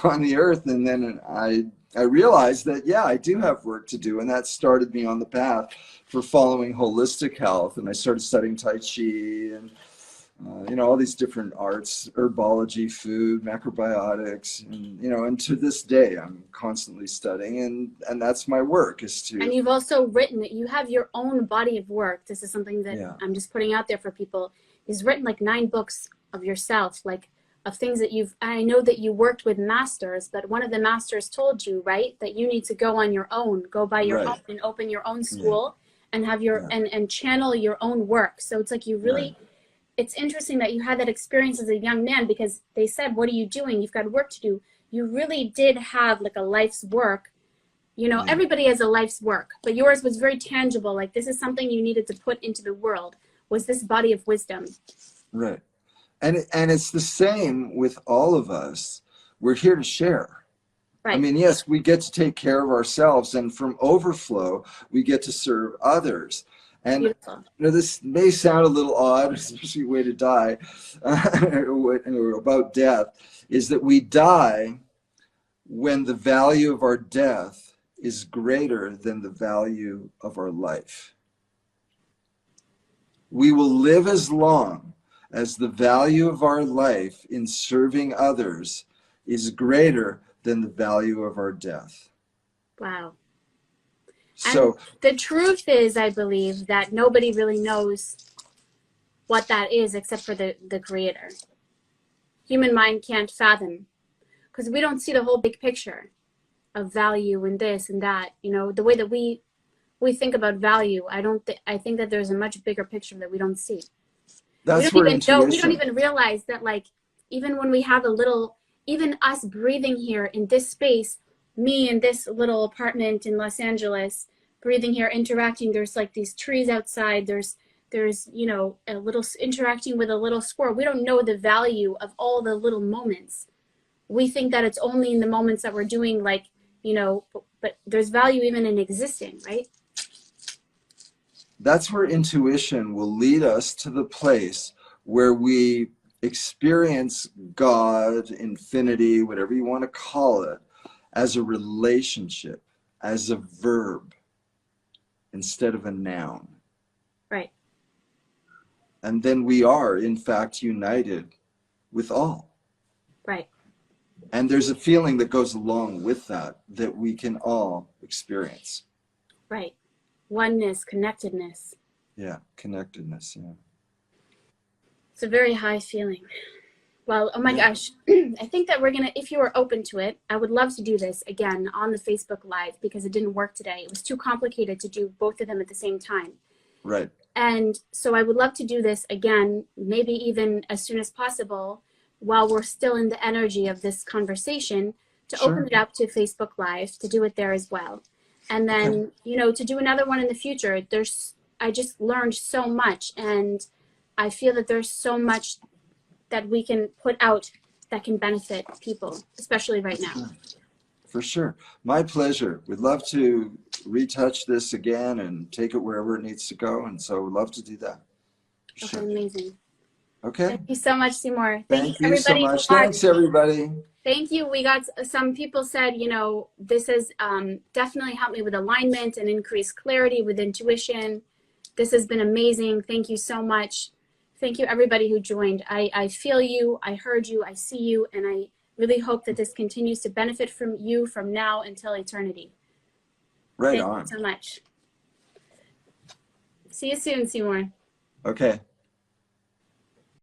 Speaker 2: on the earth. And then I realized that, yeah, I do have work to do. And that started me on the path for following holistic health. And I started studying Tai Chi and all these different arts, herbology, food, macrobiotics, and and to this day I'm constantly studying, and that's my work is to.
Speaker 1: And you've also written that you have your own body of work. This is something that I'm just putting out there for people. He's written like 9 books of yourself, like of things that I know that you worked with masters, but one of the masters told you, right, that you need to go on your own, go by your own and open your own school and have your and channel your own work. So it's like you really. It's interesting that you had that experience as a young man, because they said, what are you doing? You've got work to do. You really did have like a life's work. Everybody has a life's work, but yours was very tangible. Like this is something you needed to put into the world, was this body of wisdom.
Speaker 2: Right. And it's the same with all of us. We're here to share. Right. I mean, yes, we get to take care of ourselves, and from overflow, we get to serve others. And this may sound a little odd, especially way to die, or about death, is that we die when the value of our death is greater than the value of our life. We will live as long as the value of our life in serving others is greater than the value of our death.
Speaker 1: Wow.
Speaker 2: So
Speaker 1: and the truth is, I believe, that nobody really knows what that is except for the creator. Human mind can't fathom, because we don't see the whole big picture of value and this and that. The way that we think about value, I think that there's a much bigger picture that we don't see.
Speaker 2: That's
Speaker 1: we don't even realize that, like, even when we have even us breathing here in this space, me in this little apartment in Los Angeles, breathing here, interacting, there's like these trees outside, there's a little interacting with a little squirrel. We don't know the value of all the little moments. We think that it's only in the moments that we're doing, like, but there's value even in existing, right?
Speaker 2: That's where intuition will lead us to the place where we experience God, infinity, whatever you want to call it, as a relationship, as a verb, instead of a noun.
Speaker 1: Right.
Speaker 2: And then we are, in fact, united with all.
Speaker 1: Right.
Speaker 2: And there's a feeling that goes along with that we can all experience.
Speaker 1: Right. Oneness, connectedness.
Speaker 2: Yeah, connectedness, yeah.
Speaker 1: It's a very high feeling. Well, oh my gosh, I think that we're going to, if you are open to it, I would love to do this again on the Facebook Live, because it didn't work today. It was too complicated to do both of them at the same time.
Speaker 2: Right.
Speaker 1: And so I would love to do this again, maybe even as soon as possible, while we're still in the energy of this conversation, to open it up to Facebook Live, to do it there as well. And then, to do another one in the future. I just learned so much, and I feel that there's so much that we can put out that can benefit people, especially right now.
Speaker 2: For sure. My pleasure. We'd love to retouch this again and take it wherever it needs to go. And so we'd love to do that. For
Speaker 1: Okay,
Speaker 2: sure.
Speaker 1: amazing.
Speaker 2: Okay.
Speaker 1: Thank you so much, Seymour.
Speaker 2: Thank you so
Speaker 1: everybody
Speaker 2: much.
Speaker 1: for watching.
Speaker 2: Thanks, everybody.
Speaker 1: Thank you. We got some people said, this has definitely helped me with alignment and increased clarity with intuition. This has been amazing. Thank you so much. Thank you, everybody who joined. I feel you. I heard you. I see you. And I really hope that this continues to benefit from you from now until eternity.
Speaker 2: Right
Speaker 1: Thank
Speaker 2: on.
Speaker 1: you so much. See you soon, Seymour.
Speaker 2: Okay.